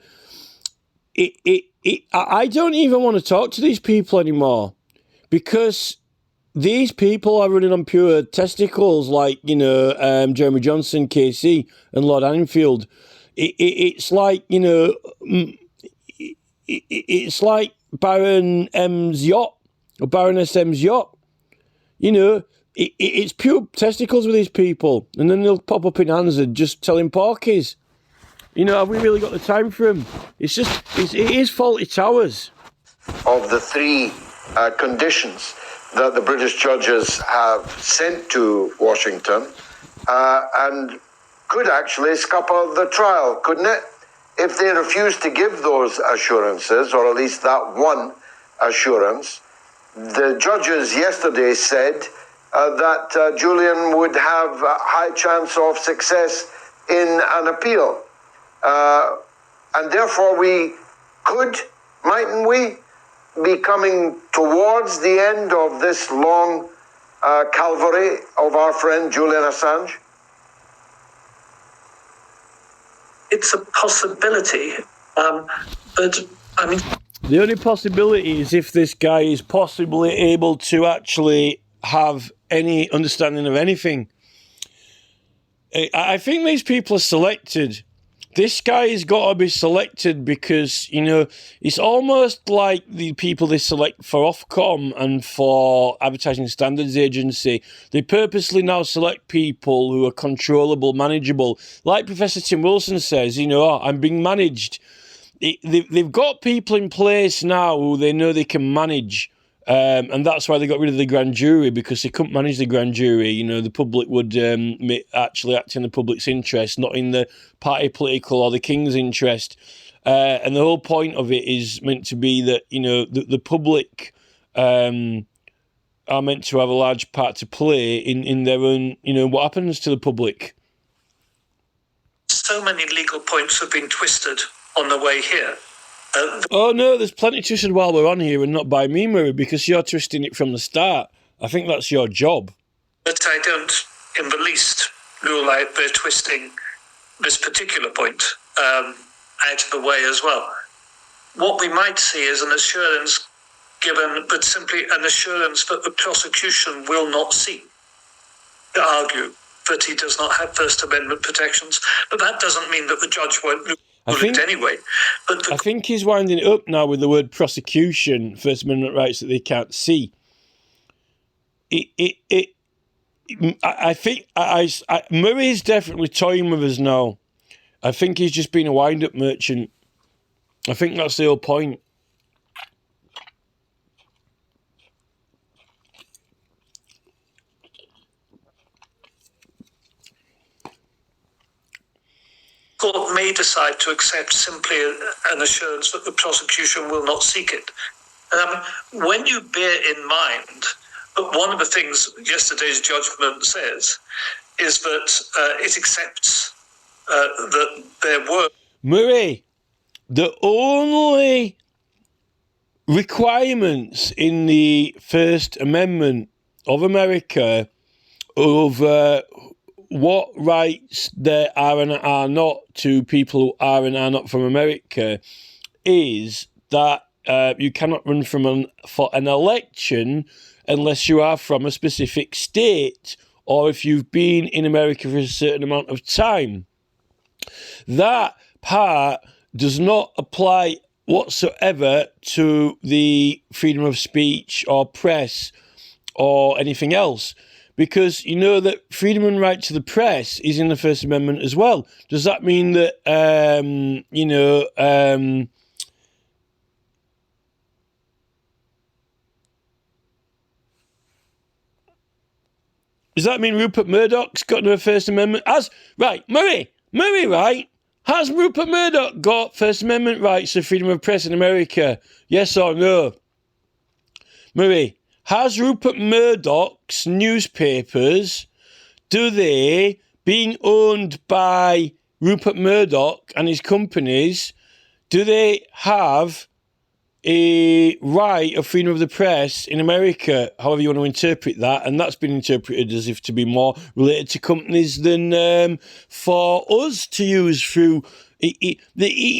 I don't even want to talk to these people anymore, because these people are running on pure testicles, like, Jeremy Johnson, KC, and Lord Anfield. It's like, it's like Baron M's yacht, or Baroness M's yacht. It's pure testicles with these people, and then they'll pop up in Hansard just telling porkies. Have we really got the time for them? It is Faulty Towers. Of the three conditions that the British judges have sent to Washington, and could actually scupper the trial, couldn't it? If they refuse to give those assurances, or at least that one assurance, the judges yesterday said that Julian would have a high chance of success in an appeal. And therefore we could, mightn't we, be coming towards the end of this long calvary of our friend Julian Assange? It's a possibility, but I mean... The only possibility is if this guy is possibly able to actually have any understanding of anything. I think these people are selected. This guy has got to be selected because, it's almost like the people they select for Ofcom and for Advertising Standards Agency. They purposely now select people who are controllable, manageable. Like Professor Tim Wilson says, I'm being managed. They've got people in place now who they know they can manage. And that's why they got rid of the grand jury, because they couldn't manage the grand jury. The public would actually act in the public's interest, not in the party political or the king's interest. And the whole point of it is meant to be that, the public are meant to have a large part to play in their own, what happens to the public. So many legal points have been twisted on the way here. Oh no, there's plenty twisted while we're on here, and not by me, Murray, because you're twisting it from the start. I think that's your job. But I don't in the least rule out they're twisting this particular point out of the way as well. What we might see is an assurance given, but simply an assurance that the prosecution will not seek to argue that he does not have First Amendment protections. But that doesn't mean that the judge won't anyway. But I think he's winding it up now with the word prosecution, First Amendment rights that they can't see. I think Murray's definitely toying with us now. I think he's just been a wind-up merchant. I think that's the whole point. court may decide to accept simply an assurance that the prosecution will not seek it. When you bear in mind But one of the things yesterday's judgment says is that it accepts that there were... Murray, the only requirements in the First Amendment of America of what rights there are and are not to people who are and are not from America is that you cannot run for an election unless you are from a specific state or if you've been in America for a certain amount of time. That part does not apply whatsoever to the freedom of speech or press or anything else, because you know that freedom and right to the press is in the First Amendment as well. Does that mean that, does that mean Rupert Murdoch's got no First Amendment? Murray, right? Has Rupert Murdoch got First Amendment rights to freedom of press in America? Yes or no? Murray, has Rupert Murdoch's newspapers, do they, being owned by Rupert Murdoch and his companies, do they have a right of freedom of the press in America, however you want to interpret that? And that's been interpreted as if to be more related to companies than for us to use through this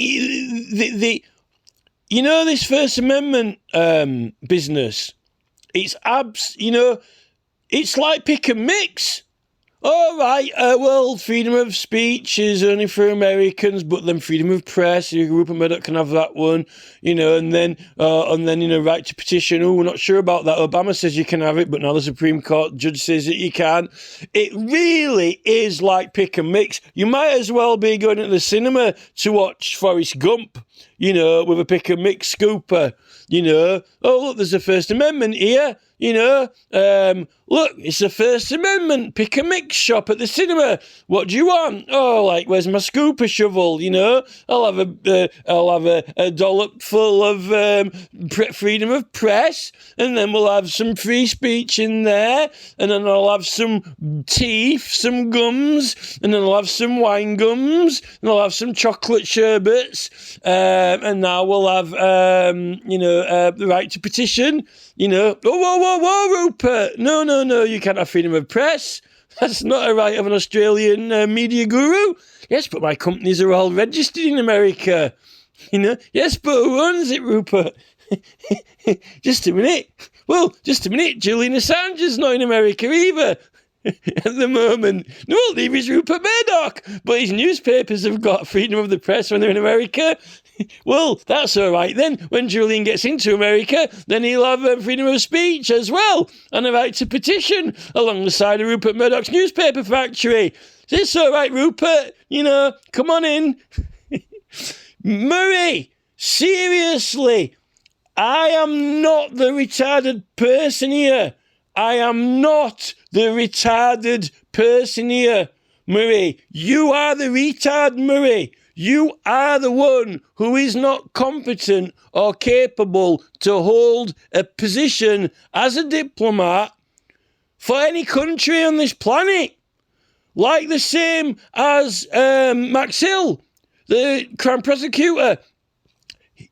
First Amendment business. It's it's like pick and mix. All right, freedom of speech is only for Americans, but then freedom of press, Rupert Murdoch can have that one, and then right to petition. Oh, we're not sure about that. Obama says you can have it, but now the Supreme Court judge says that you can't. It really is like pick and mix. You might as well be going to the cinema to watch Forrest Gump, with a pick and mix scooper, Oh, look, there's a First Amendment here. Look, it's the First Amendment pick a mix shop at the cinema. What do you want? Oh, where's my scooper shovel? I'll have a dollop full of freedom of press, and then we'll have some free speech in there, and then I'll have some teeth, some gums, and then I'll have some wine gums, and I'll have some chocolate sherbets, and now we'll have the right to petition. Whoa, Rupert. No, you can't have freedom of press. That's not a right of an Australian media guru. Yes, but my companies are all registered in America. Yes, but who owns it, Rupert? Just a minute. Well, just a minute. Julian Assange is not in America either. At the moment. No, leave his Rupert Murdoch. But his newspapers have got freedom of the press when they're in America. Well, that's all right then. When Julian gets into America, then he'll have freedom of speech as well, and a right to petition along the side of Rupert Murdoch's newspaper factory. Is this all right, Rupert? Come on in. Murray, seriously, I am not the retarded person here. I am not the retarded person here, Murray. You are the retard, Murray. You are the one who is not competent or capable to hold a position as a diplomat for any country on this planet. Like the same as Max Hill, the Crown Prosecutor.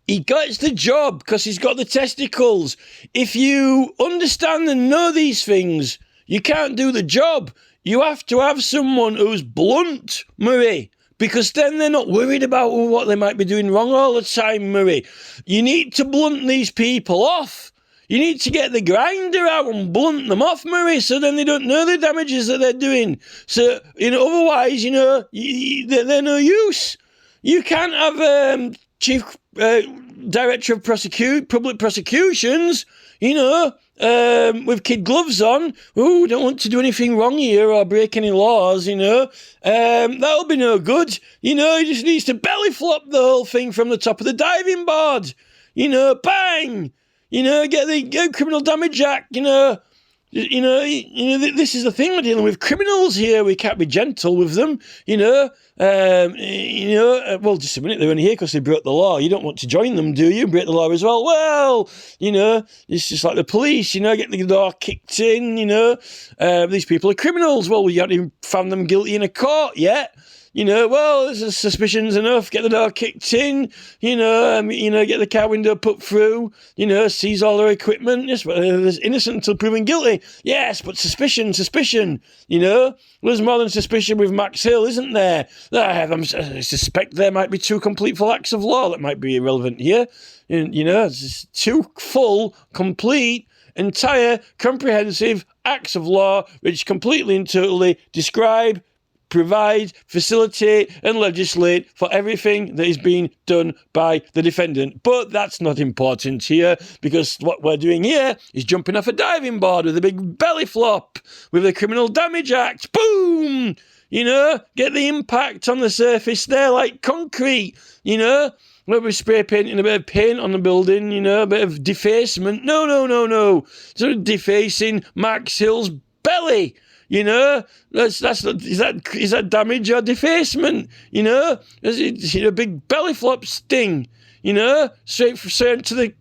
He gets the job because he's got the testicles. If you understand and know these things, you can't do the job. You have to have someone who's blunt, Murray. Because then they're not worried about what they might be doing wrong all the time, Murray. You need to blunt these people off. You need to get the grinder out and blunt them off, Murray, so then they don't know the damages that they're doing. So, otherwise, they're no use. You can't have Chief Director of Public Prosecutions, with kid gloves on. Oh, don't want to do anything wrong here or break any laws, that'll be no good. He just needs to belly flop the whole thing from the top of the diving board. Bang! Get the Criminal Damage Act, This is the thing. We're dealing with criminals here. We can't be gentle with them. Well, just a minute. They're only here because they broke the law. You don't want to join them, do you? Break the law as well. Well, it's just like the police. Get the door kicked in. These people are criminals. Well, we haven't even found them guilty in a court yet. Well, there's suspicions enough. Get the door kicked in. Get the car window put through. Seize all their equipment. Yes, but there's innocent until proven guilty. Yes, but suspicion. There's more than suspicion with Max Hill, isn't there? I suspect there might be 2 complete full acts of law that might be irrelevant here. It's just 2 full, complete, entire, comprehensive acts of law which completely and totally describe, provide, facilitate and legislate for everything that is being done by the defendant. But that's not important here, because what we're doing here is jumping off a diving board with a big belly flop with the Criminal Damage Act. Boom! Get the impact on the surface there like concrete, Maybe spray painting a bit of paint on the building, a bit of defacement. No. Sort of defacing Max Hill's belly. Is that damage or defacement? Is it a big belly flop sting? Straight to the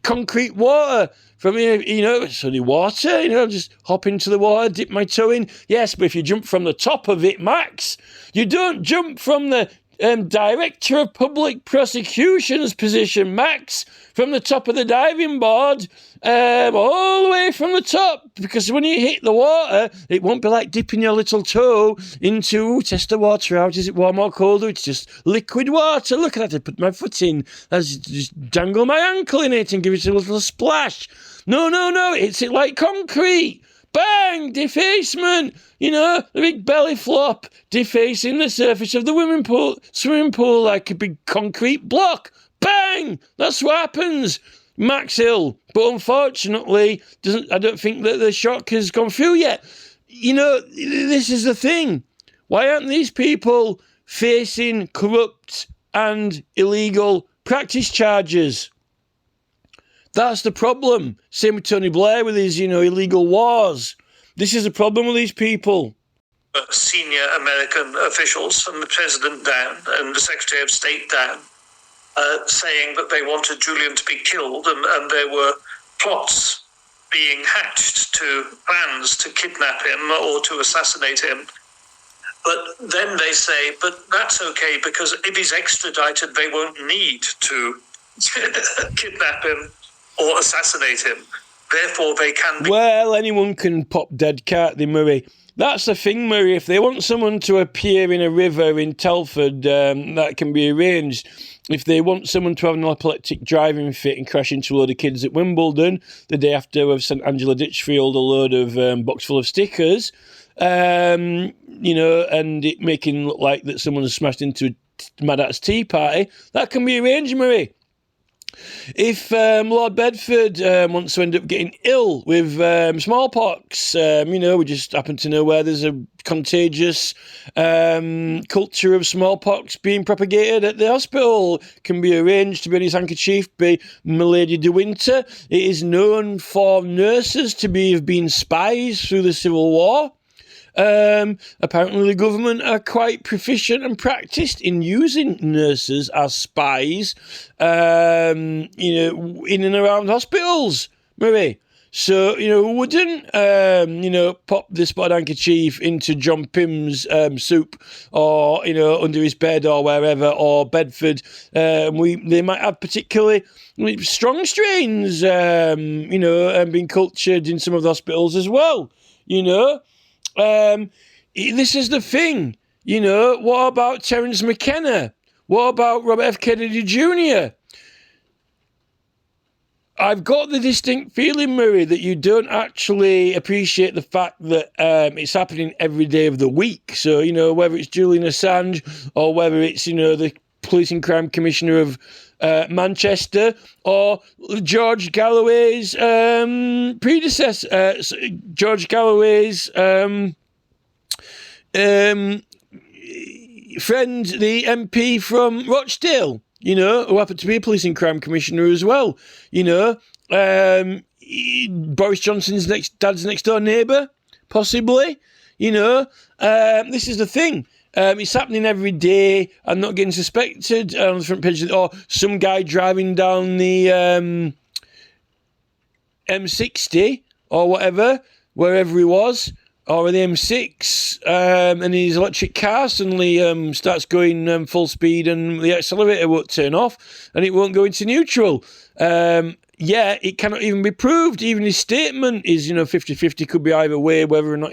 concrete water. From here, it's only water. Just hop into the water, dip my toe in. Yes, but if you jump from the top of it, Max, you don't jump from the Director of Public Prosecution's position, Max, from the top of the diving board, all the way from the top, because when you hit the water, it won't be like dipping your little toe into, test the water out, is it warm or cold? It's just liquid water. Look at that, I put my foot in, I just dangle my ankle in it and give it a little splash. No, it's it like concrete. Bang! Defacement! The big belly flop defacing the surface of the swimming pool like a big concrete block. Bang! That's what happens. Max Hill. But unfortunately, I don't think that the shock has gone through yet. This is the thing. Why aren't these people facing corrupt and illegal practice charges? That's the problem. Same with Tony Blair with his, illegal wars. This is a problem with these people. Senior American officials, and the President down, and the Secretary of State down, saying that they wanted Julian to be killed, and there were plots being hatched to plans to kidnap him or to assassinate him. But then they say, but that's okay, because if he's extradited, they won't need to kidnap him or assassinate him. Therefore, they can be... Well, anyone can pop dead, can't they, Murray? That's the thing, Murray. If they want someone to appear in a river in Telford, that can be arranged. If they want someone to have an epileptic driving fit and crash into a load of kids at Wimbledon the day after we've sent Angela Ditchfield a load of box full of stickers, and it making look like that someone has smashed into a Mad Hat's tea party, that can be arranged, Murray. If Lord Bedford wants to end up getting ill with smallpox, we just happen to know where there's a contagious culture of smallpox being propagated at the hospital, can be arranged to be on his handkerchief by Milady de Winter. It is known for nurses to have been spies through the Civil War. Apparently the government are quite proficient and practiced in using nurses as spies, in and around hospitals, Murray. So, who wouldn't, pop the spotted handkerchief into John Pym's soup or, under his bed or wherever, or Bedford. They might have particularly strong strains, and being cultured in some of the hospitals as well, This is the thing, what about Terence McKenna? What about Robert F. Kennedy Jr.? I've got the distinct feeling, Murray, that you don't actually appreciate the fact that it's happening every day of the week. So, whether it's Julian Assange or whether it's, the Police and Crime Commissioner of Manchester or George Galloway's predecessor, George Galloway's friend, the MP from Rochdale, who happened to be a Police and Crime Commissioner as well, Boris Johnson's dad's next door neighbour, possibly. This is the thing. It's happening every day. I'm not getting suspected on the front page. Or some guy driving down the M60 or whatever, wherever he was, or the M6, and his electric car suddenly starts going full speed and the accelerator won't turn off and it won't go into neutral. It cannot even be proved. Even his statement is, 50-50, could be either way, whether or not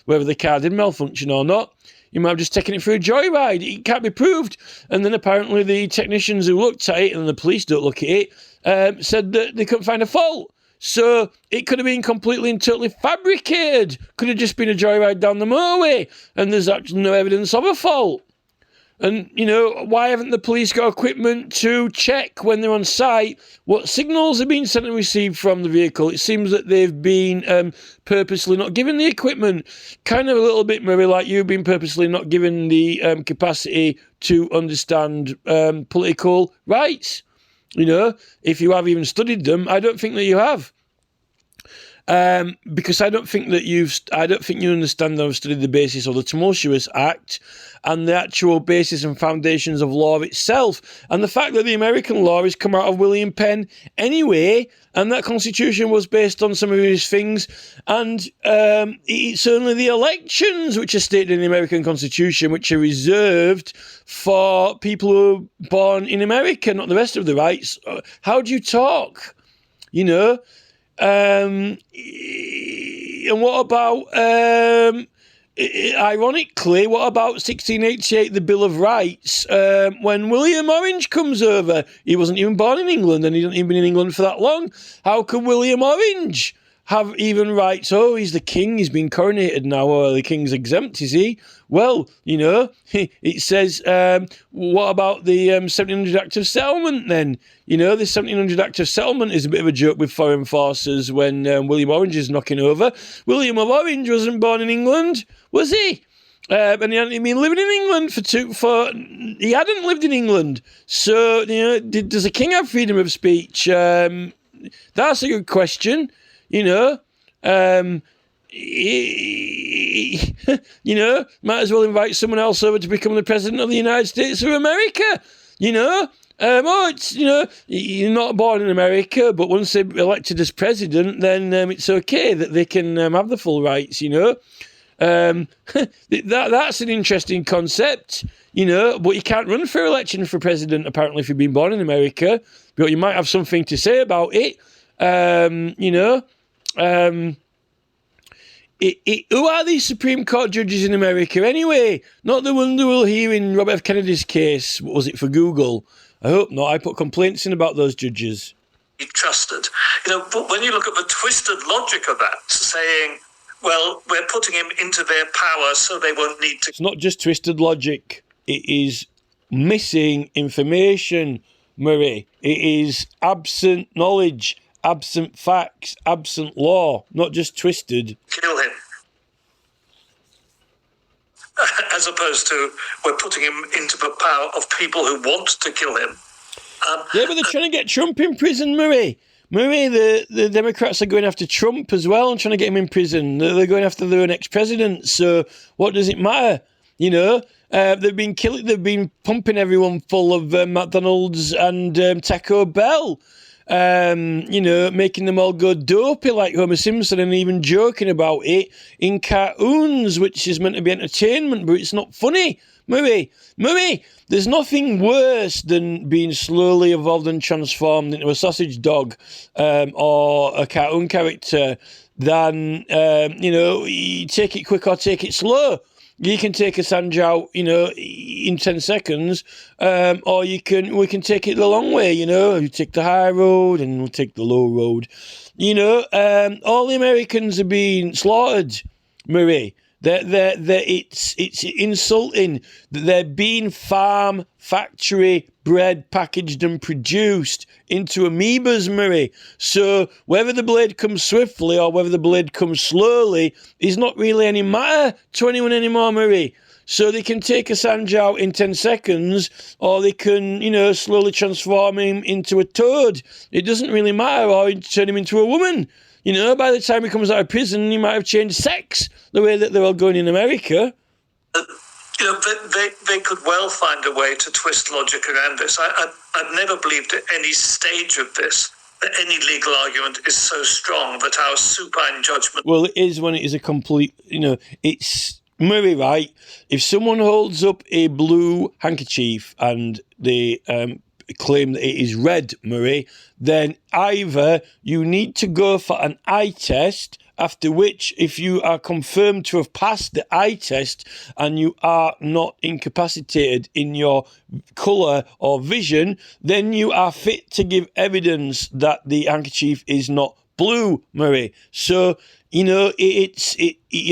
whether the car did malfunction or not. You might have just taken it for a joyride. It can't be proved. And then apparently the technicians who looked at it, and the police don't look at it, said that they couldn't find a fault. So it could have been completely and totally fabricated. Could have just been a joyride down the motorway, and there's actually no evidence of a fault. And, why haven't the police got equipment to check when they're on site what signals are being sent and received from the vehicle? It seems that they've been purposely not given the equipment. Kind of a little bit, maybe like you've been purposely not given the capacity to understand political rights. If you have even studied them, I don't think that you have. Because I don't think you understand or have studied the basis of the Tumultuous Act and the actual basis and foundations of law itself, and the fact that the American law has come out of William Penn anyway, and that Constitution was based on some of his things, and it's only the elections which are stated in the American Constitution which are reserved for people who are born in America, not the rest of the rights. How do you talk? And what about, ironically, what about 1688, the Bill of Rights, when William Orange comes over? He wasn't even born in England, and he hasn't even been in England for that long. How could William Orange have even rights? Oh, he's the king, he's been coronated now, or the king's exempt, is he? Well, it says, what about the 1700 Act of Settlement then? The 1700 Act of Settlement is a bit of a joke with foreign forces when William Orange is knocking over. William of Orange wasn't born in England, was he? And he hadn't been living in England he hadn't lived in England. So, does a king have freedom of speech? That's a good question. Might as well invite someone else over to become the president of the United States of America. You're not born in America, but once they're elected as president, then it's okay that they can have the full rights. That's an interesting concept. But you can't run for election for president apparently if you've been born in America. But you might have something to say about it. Who are these Supreme Court judges in America anyway? Not the one that we'll hear in Robert F. Kennedy's case. What was it, for Google? I hope not. I put complaints in about those judges. Be trusted. But when you look at the twisted logic of that, saying, well, we're putting him into their power so they won't need to... It's not just twisted logic. It is missing information, Murray. It is absent knowledge, absent facts, absent law, not just twisted. Kill him. As opposed to, we're putting him into the power of people who want to kill him. Yeah, but they're trying to get Trump in prison, Murray. The Democrats are going after Trump as well and trying to get him in prison. They're going after their next president. So what does it matter? They've been pumping everyone full of McDonald's and Taco Bell. Making them all go dopey like Homer Simpson and even joking about it in cartoons, which is meant to be entertainment, but it's not funny. Murray, there's nothing worse than being slowly evolved and transformed into a sausage dog or a cartoon character than, you take it quick or take it slow. You can take Assange out, in 10 seconds, or we can take it the long way, You take the high road and we'll take the low road. All the Americans are being slaughtered, Murray. It's insulting that they're being farm, factory, bred, packaged and produced into amoebas, Murray. So whether the blade comes swiftly or whether the blade comes slowly is not really any matter to anyone anymore, Murray. So they can take Assange out in 10 seconds, or they can, slowly transform him into a toad. It doesn't really matter, or turn him into a woman. By the time he comes out of prison, he might have changed sex, the way that they're all going in America. They could well find a way to twist logic around this. I've never believed at any stage of this that any legal argument is so strong that our supine judgment... Well, it is when it is a complete, it's Murray, right? If someone holds up a blue handkerchief and they claim that it is red, Murray, then either you need to go for an eye test, after which, if you are confirmed to have passed the eye test and you are not incapacitated in your colour or vision, then you are fit to give evidence that the handkerchief is not blue, Murray. So, you're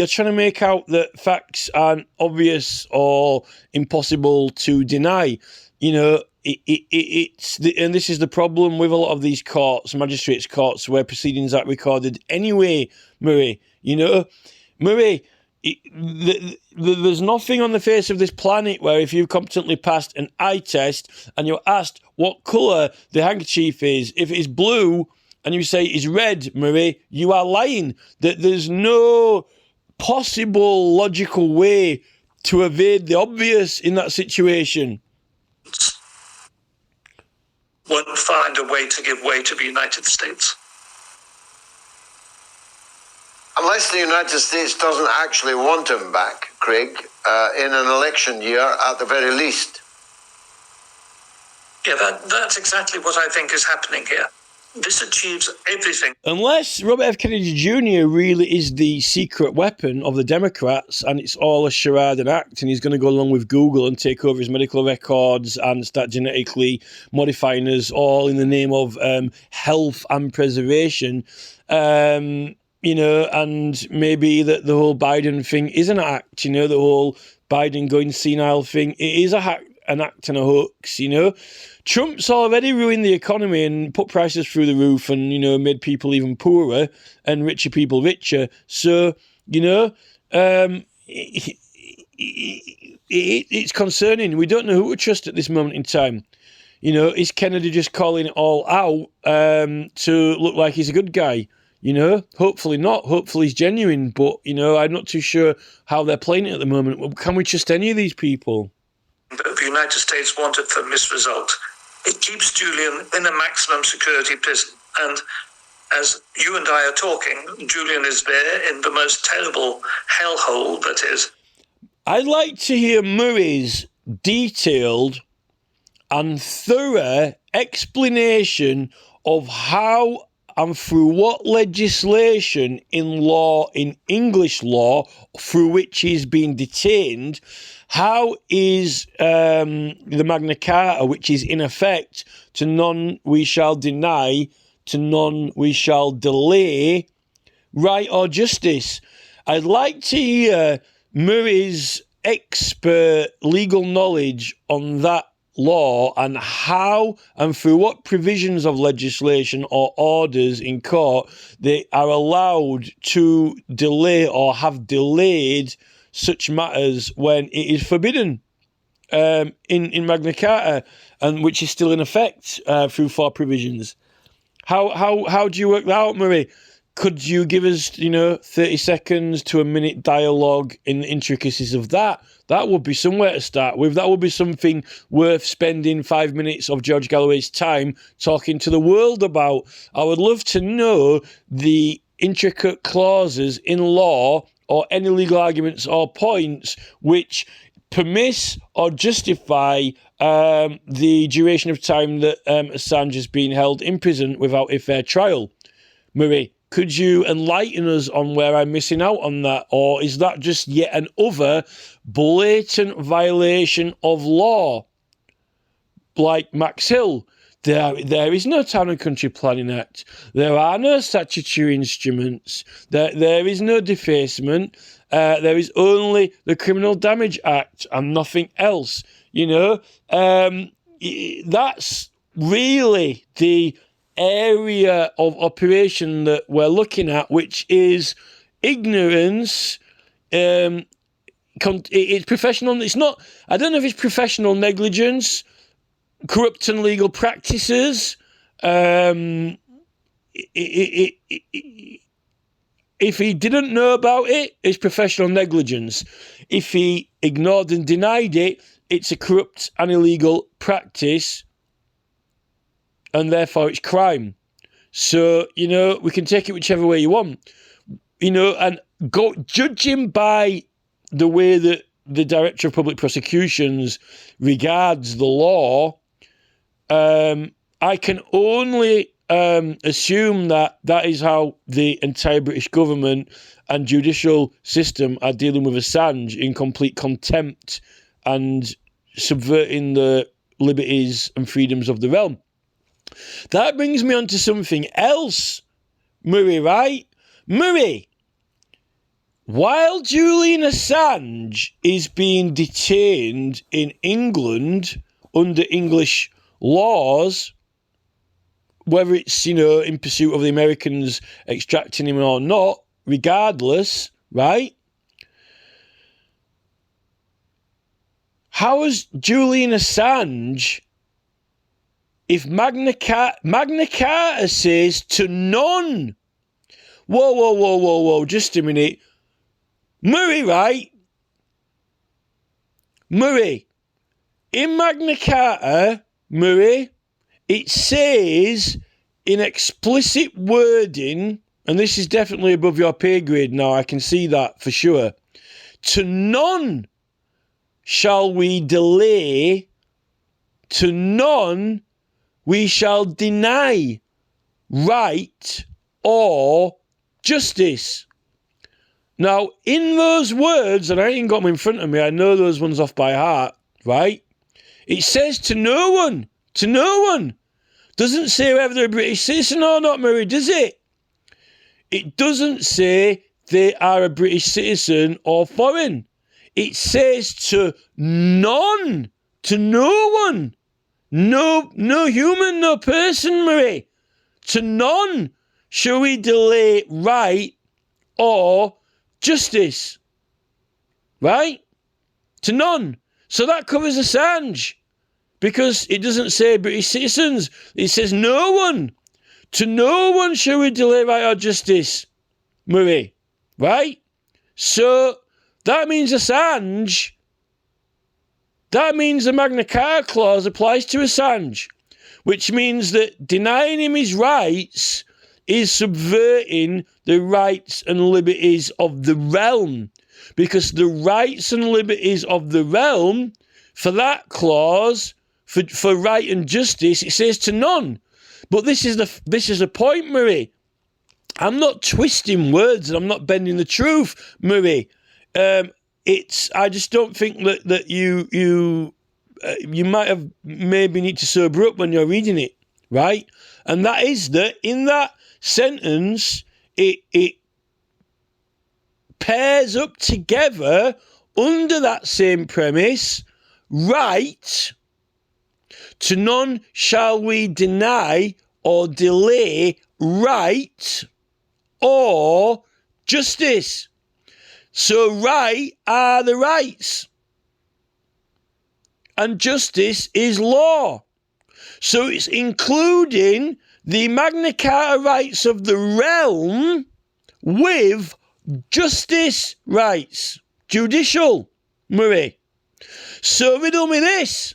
trying to make out that facts aren't obvious or impossible to deny. And this is the problem with a lot of these courts, magistrates' courts, where proceedings are recorded anyway, Murray. Murray, there's nothing on the face of this planet where if you've competently passed an eye test and you're asked what colour the handkerchief is, if it's blue and you say it's red, Murray, you are lying. That there's no possible logical way to evade the obvious in that situation. Won't find a way to give way to the United States. Unless the United States doesn't actually want him back, Craig, in an election year at the very least. Yeah, that's exactly what I think is happening here. This achieves everything. Unless Robert F. Kennedy Jr. really is the secret weapon of the Democrats and it's all a charade and act, and he's going to go along with Google and take over his medical records and start genetically modifying us all in the name of health and preservation, and maybe that the whole Biden thing is an act, the whole Biden going senile thing, it is an act and a hoax, Trump's already ruined the economy and put prices through the roof and, made people even poorer and richer people richer. So, it's concerning. We don't know who to trust at this moment in time. Is Kennedy just calling it all out to look like he's a good guy? Hopefully not. Hopefully he's genuine. But, I'm not too sure how they're playing it at the moment. Can we trust any of these people? The United States wanted for this result. It keeps Julian in a maximum security prison. And as you and I are talking, Julian is there in the most terrible hellhole that is. I'd like to hear Murray's detailed and thorough explanation of how and through what legislation in law, in English law, through which he's been detained, how is the Magna Carta, which is in effect, to none we shall deny, to none we shall delay, right or justice? I'd like to hear Murray's expert legal knowledge on that law and how and through what provisions of legislation or orders in court they are allowed to delay or have delayed such matters when it is forbidden in Magna Carta, and which is still in effect through 4 provisions. How do you work that out, Murray? Could you give us, 30 seconds to a minute dialogue in the intricacies of that? That would be somewhere to start with. That would be something worth spending 5 minutes of George Galloway's time talking to the world about. I would love to know the intricate clauses in law or any legal arguments or points which permit or justify the duration of time that Assange has been held in prison without a fair trial. Murray, could you enlighten us on where I'm missing out on that? Or is that just yet another blatant violation of law? Like Max Hill, there is no Town and Country Planning Act. There are no statutory instruments. There is no defacement. There is only the Criminal Damage Act and nothing else. That's really the area of operation that we're looking at, which is ignorance it's professional. It's not. I don't know if it's professional negligence, corrupt and legal practices. If he didn't know about it, it's professional negligence. If he ignored and denied it, it's a corrupt and illegal practice, and therefore it's crime. So, we can take it whichever way you want. And judging by the way that the Director of Public Prosecutions regards the law, I can only assume that is how the entire British government and judicial system are dealing with Assange, in complete contempt and subverting the liberties and freedoms of the realm. That brings me on to something else, Murray, right? Murray, while Julian Assange is being detained in England under English laws, whether it's, in pursuit of the Americans extracting him or not, regardless, right? How is Julian Assange, if Magna Carta says to none? Whoa, just a minute. Murray, right? Murray, in Magna Carta, Murray, it says in explicit wording, and this is definitely above your pay grade now, I can see that for sure. To none shall we delay, to none we shall deny right or justice. Now, in those words, and I ain't got them in front of me, I know those ones off by heart, right? It says to no one. Doesn't say whether they're a British citizen or not, Murray, does it? It doesn't say they are a British citizen or foreign. It says to none, to no one. No human, no person, Murray. To none shall we delay right or justice. Right? To none. So that covers Assange. Because it doesn't say British citizens. It says no one. To no one shall we delay right or justice, Murray. Right? So that means Assange. That means the Magna Carta clause applies to Assange, which means that denying him his rights is subverting the rights and liberties of the realm. Because the rights and liberties of the realm, for that clause, for right and justice, it says to none. But this is the point, Murray. I'm not twisting words and I'm not bending the truth, Murray. I just don't think that you might have maybe need to sober up when you're reading it, right? And that is that in that sentence, it pairs up together under that same premise, right? To none shall we deny or delay right or justice. So right are the rights, and justice is law. So it's including the Magna Carta rights of the realm with justice rights, judicial, Murray. So riddle me this.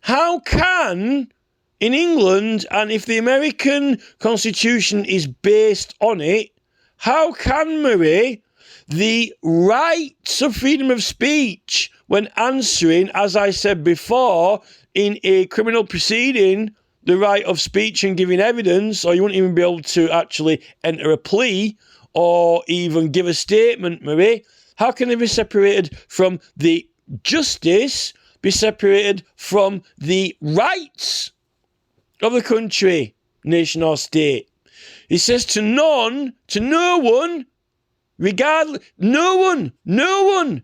How can, in England, and if the American Constitution is based on it, how can, Murray, the rights of freedom of speech, when answering, as I said before, in a criminal proceeding, the right of speech and giving evidence, or you wouldn't even be able to actually enter a plea or even give a statement, Murray, how can they be separated from the justice, be separated from the rights of the country, nation or state? He says to none, to no one, regardless, no one,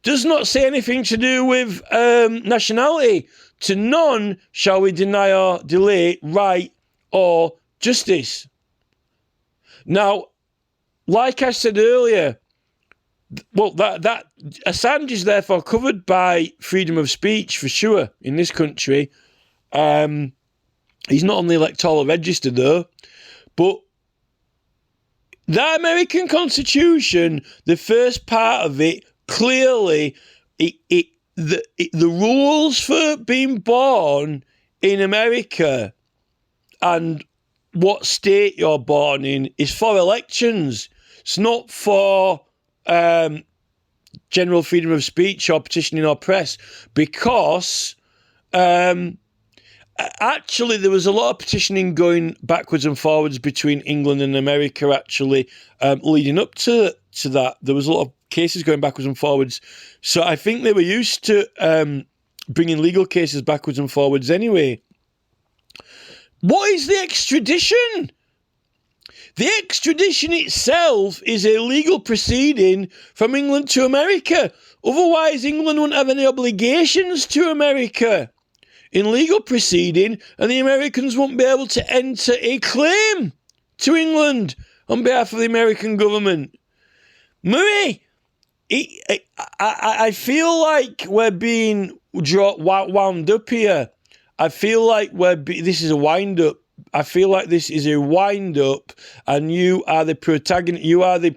does not say anything to do with nationality. To none shall we deny or delay right or justice. Now, like I said earlier, Well, that Assange is therefore covered by freedom of speech for sure in this country. He's not on the electoral register though, but the American Constitution, the first part of it, clearly, the rules for being born in America and what state you're born in is for elections. It's not for general freedom of speech or petitioning or press, because actually there was a lot of petitioning going backwards and forwards between England and America actually leading up to that. There was a lot of cases going backwards and forwards. So I think they were used to bringing legal cases backwards and forwards anyway. What is the extradition? The extradition itself is a legal proceeding from England to America. Otherwise, England wouldn't have any obligations to America in legal proceeding, and the Americans won't be able to enter a claim to England on behalf of the American government. Murray, I feel like we're being wound up here. I feel like this is a wind-up. I feel like this is a wind-up, and you are the protagonist. You are the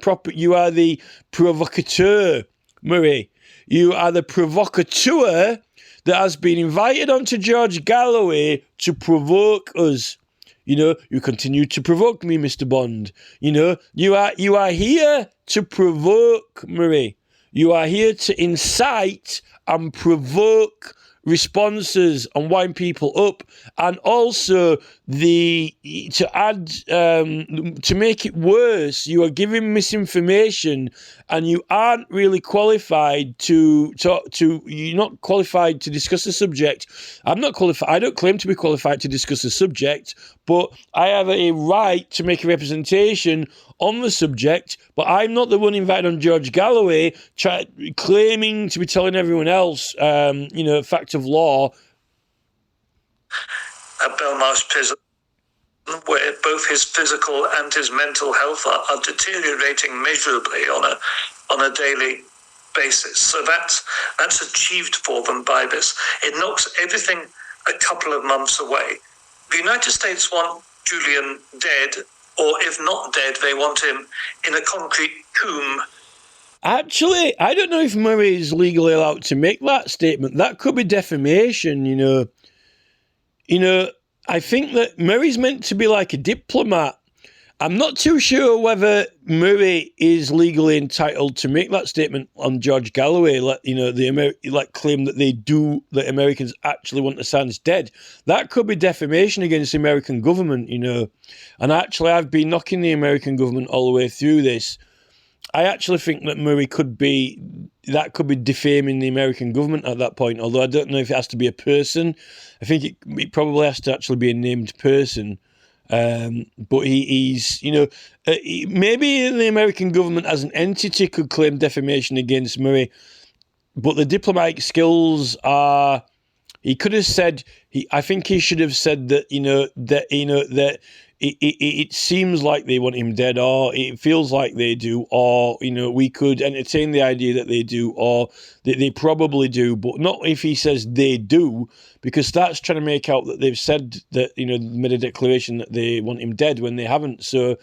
provocateur, Murray. You are the provocateur that has been invited onto George Galloway to provoke us. You continue to provoke me, Mr. Bond. You are here to provoke, Murray. You are here to incite and provoke responses and wind people up, and also to make it worse, you are giving misinformation, and you aren't really qualified to you're not qualified to discuss the subject. I'm not qualified. I don't claim to be qualified to discuss the subject, but I have a right to make a representation on the subject. But I'm not the one invited on George Galloway claiming to be telling everyone else, fact of law. At Belmarsh Prison, where both his physical and his mental health are deteriorating measurably on a daily basis. So that's achieved for them by this. It knocks everything a couple of months away. The United States want Julian dead, or if not dead, they want him in a concrete tomb. Actually, I don't know if Murray is legally allowed to make that statement. That could be defamation, I think that Murray's meant to be like a diplomat. I'm not too sure whether Murray is legally entitled to make that statement on George Galloway. Claim that Americans actually want Assange dead. That could be defamation against the American government, And actually, I've been knocking the American government all the way through this. I actually think that Murray could be defaming the American government at that point, although I don't know if it has to be a person. I think it probably has to actually be a named person. But he's, maybe the American government as an entity could claim defamation against Murray, but the diplomatic skills are, he could have said, I think he should have said that, that it seems like they want him dead, or it feels like they do, or, we could entertain the idea that they do, or they probably do, but not if he says they do, because that's trying to make out that they've said that, made a declaration that they want him dead when they haven't. So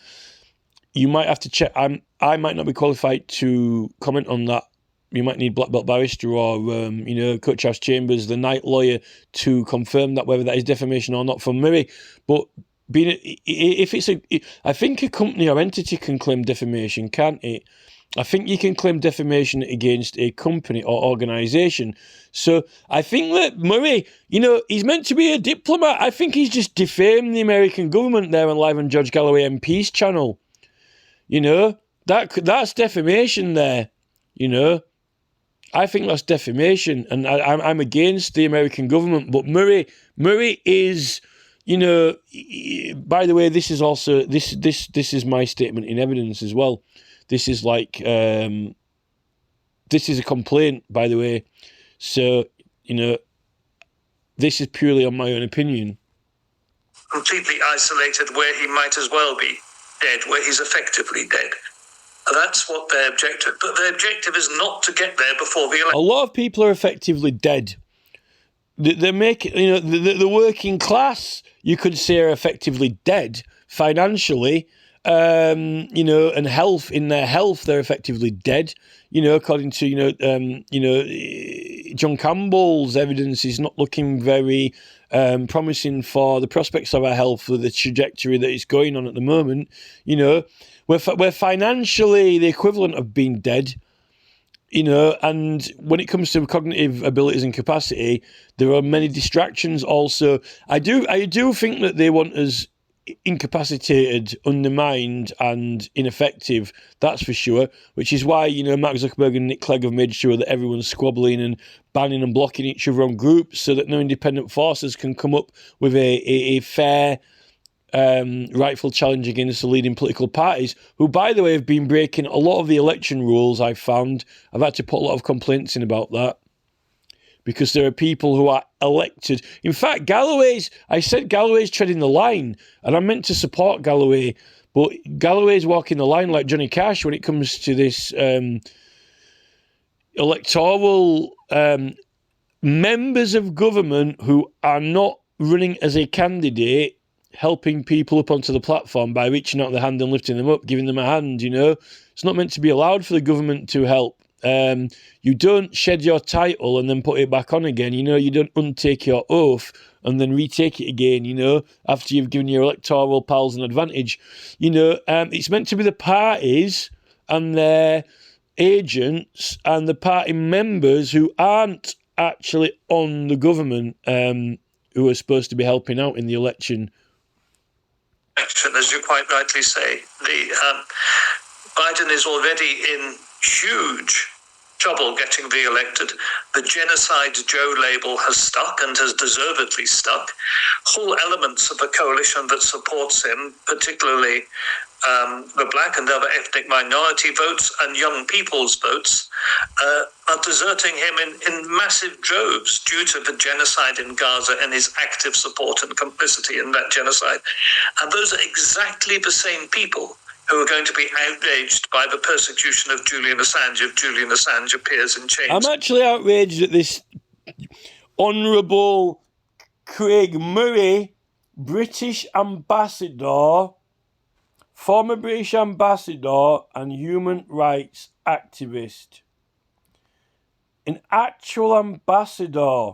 you might have to check. I might not be qualified to comment on that. You might need Black Belt Barrister or, Coach House Chambers, the night lawyer, to confirm that, whether that is defamation or not from Murray. But I think a company or entity can claim defamation, can't it? I think you can claim defamation against a company or organisation. So I think that Murray, he's meant to be a diplomat. I think he's just defamed the American government there on live on George Galloway MP's channel. That's defamation there. I think that's defamation, and I'm against the American government. But Murray is. By the way, this is also this is my statement in evidence as well. This is this is a complaint, by the way. So, this is purely on my own opinion. Completely isolated, where he might as well be dead, where he's effectively dead. That's what their objective. But their objective is not to get there before the election. A lot of people are effectively dead. They're making, the working class, you could say, are effectively dead financially, and health, in their health, they're effectively dead. According to, John Campbell's evidence is not looking very promising for the prospects of our health, for the trajectory that it's going on at the moment. We're financially the equivalent of being dead. And when it comes to cognitive abilities and capacity, there are many distractions also. I do think that they want us incapacitated, undermined, and ineffective. That's for sure. Which is why, Mark Zuckerberg and Nick Clegg have made sure that everyone's squabbling and banning and blocking each other on groups, so that no independent forces can come up with a fair, rightful challenge against the leading political parties, who, by the way, have been breaking a lot of the election rules. I've found. I've had to put a lot of complaints in about that, because there are people who are elected. In fact, I said Galloway's treading the line, and I meant to support Galloway, but Galloway's walking the line like Johnny Cash when it comes to this electoral members of government who are not running as a candidate, helping people up onto the platform by reaching out their hand and lifting them up, giving them a hand. It's not meant to be allowed for the government to help. You don't shed your title and then put it back on again. You don't untake your oath and then retake it again, after you've given your electoral pals an advantage. It's meant to be the parties and their agents and the party members who aren't actually on the government, who are supposed to be helping out in the election. As you quite rightly say, Biden is already in huge trouble getting re-elected. The Genocide Joe label has stuck, and has deservedly stuck. Whole elements of the coalition that supports him, particularly the black and other ethnic minority votes and young people's votes, are deserting him in massive droves due to the genocide in Gaza and his active support and complicity in that genocide. And those are exactly the same people who are going to be outraged by the persecution of Julian Assange if Julian Assange appears in chains. I'm actually outraged at this Honourable Craig Murray, British ambassador, former British ambassador and human rights activist. An actual ambassador.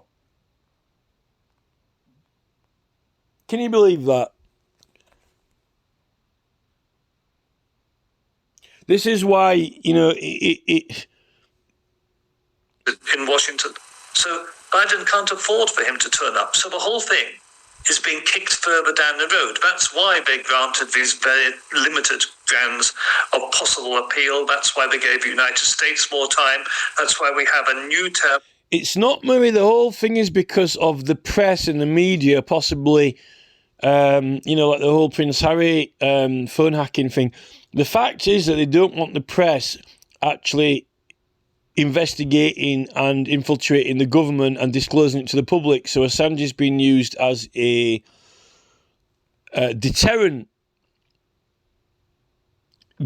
Can you believe that? This is why, in Washington. So Biden can't afford for him to turn up. So the whole thing is being kicked further down the road. That's why they granted these very limited grounds of possible appeal. That's why they gave the United States more time. That's why we have a new term. It's not, Murray. The whole thing is because of the press and the media, possibly, like the whole Prince Harry phone hacking thing. The fact is that they don't want the press actually investigating and infiltrating the government and disclosing it to the public. So Assange is being used as a deterrent.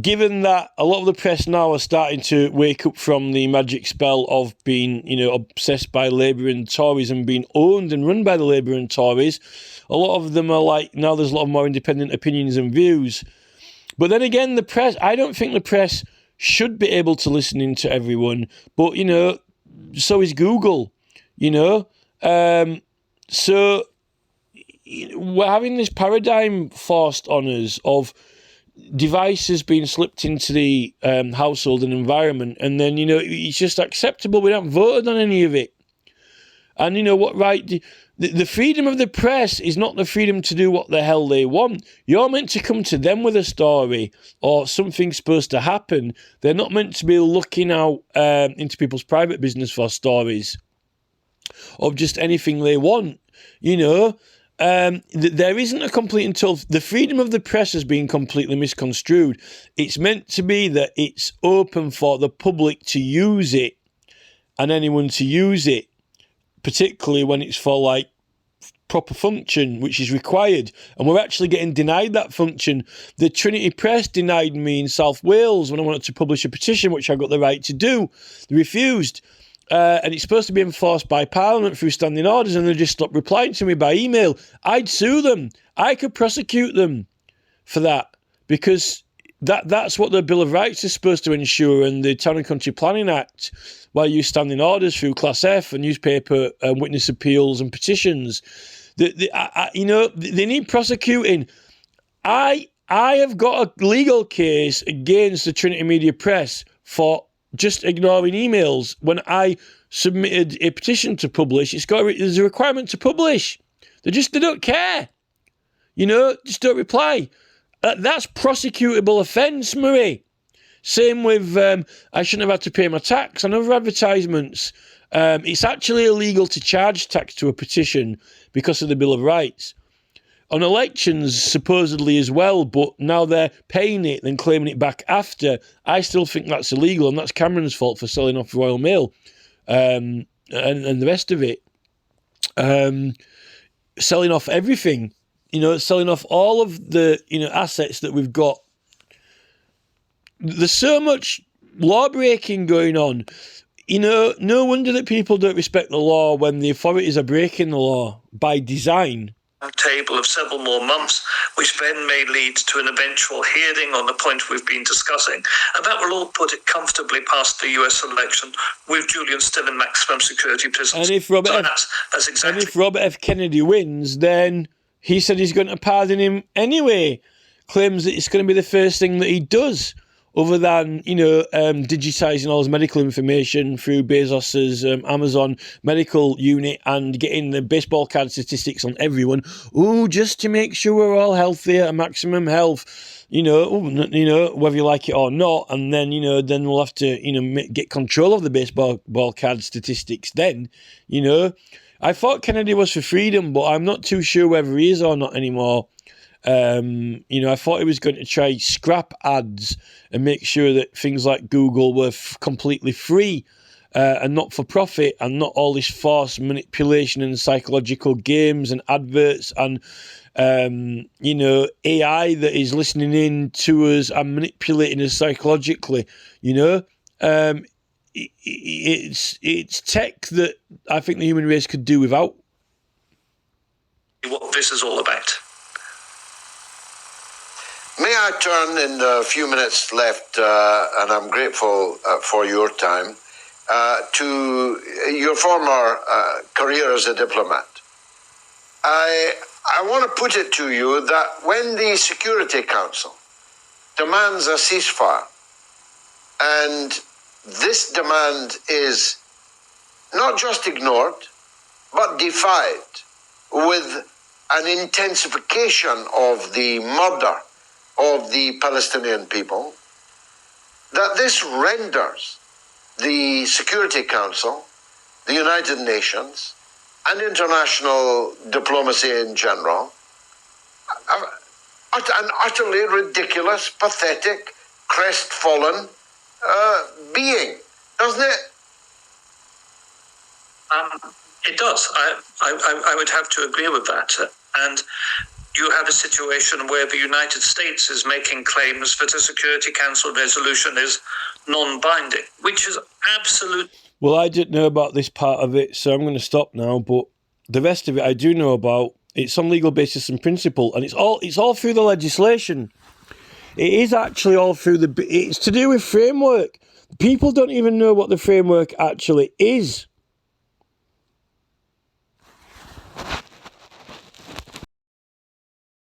Given that a lot of the press now are starting to wake up from the magic spell of being, obsessed by Labour and Tories and being owned and run by the Labour and Tories, a lot of them are like, now there's a lot more independent opinions and views. But then again, the press, I don't think the press should be able to listen in to everyone. But, so is Google, So we're having this paradigm forced on us of devices being slipped into the household and environment. And then, it's just acceptable. We haven't voted on any of it. And what right... The freedom of the press is not the freedom to do what the hell they want. You're meant to come to them with a story or something's supposed to happen. They're not meant to be looking out into people's private business for stories of just anything they want. There isn't a complete and total... The freedom of the press has been completely misconstrued. It's meant to be that it's open for the public to use it and anyone to use it, particularly when it's for proper function, which is required, and we're actually getting denied that function. The Trinity Press denied me in South Wales when I wanted to publish a petition, which I got the right to do. They refused. And it's supposed to be enforced by Parliament through standing orders, and they just stopped replying to me by email. I'd sue them. I could prosecute them for that, because that's what the Bill of Rights is supposed to ensure, and the Town and Country Planning Act, while you standing orders through Class F and newspaper witness appeals and petitions. They need prosecuting. I have got a legal case against the Trinity Media Press for just ignoring emails. When I submitted a petition to publish, there's a requirement to publish. They don't care. Just don't reply. That's prosecutable offence, Murray. Same with I shouldn't have had to pay my tax on other advertisements. It's actually illegal to charge tax to a petition because of the Bill of Rights. On elections, supposedly as well, but now they're paying it, then claiming it back after. I still think that's illegal, and that's Cameron's fault for selling off Royal Mail and the rest of it. Selling off everything. Selling off all of the, assets that we've got. There's so much law breaking going on. No wonder that people don't respect the law when the authorities are breaking the law by design. Table of several more months, which then may lead to an eventual hearing on the point we've been discussing. And that will all put it comfortably past the US election with Julian still in maximum security prisons. And if Robert F. Kennedy wins, then he said he's going to pardon him anyway. Claims that it's going to be the first thing that he does, other than, digitising all his medical information through Bezos's Amazon medical unit and getting the baseball card statistics on everyone. Just to make sure we're all healthy at maximum health, whether you like it or not. And then, then we'll have to, get control of the baseball card statistics then, I thought Kennedy was for freedom, but I'm not too sure whether he is or not anymore. I thought he was going to try scrap ads and make sure that things like Google were completely free and not for profit, and not all this forced manipulation and psychological games and adverts and, AI that is listening in to us and manipulating us psychologically, It's tech that I think the human race could do without. What this is all about. May I turn in the few minutes left, and I'm grateful for your time, to your former career as a diplomat. I want to put it to you that when the Security Council demands a ceasefire, and this demand is not just ignored, but defied with an intensification of the murder of the Palestinian people, that this renders the Security Council, the United Nations, and international diplomacy in general an utterly ridiculous, pathetic, crestfallen being, doesn't it? It does. I would have to agree with that. And you have a situation where the United States is making claims that a Security Council resolution is non-binding, which is absolute. Well, I didn't know about this part of it, so I'm going to stop now. But the rest of it I do know about. It's on legal basis and principle, and it's all through the legislation. It is actually all through it's to do with framework. People don't even know what the framework actually is.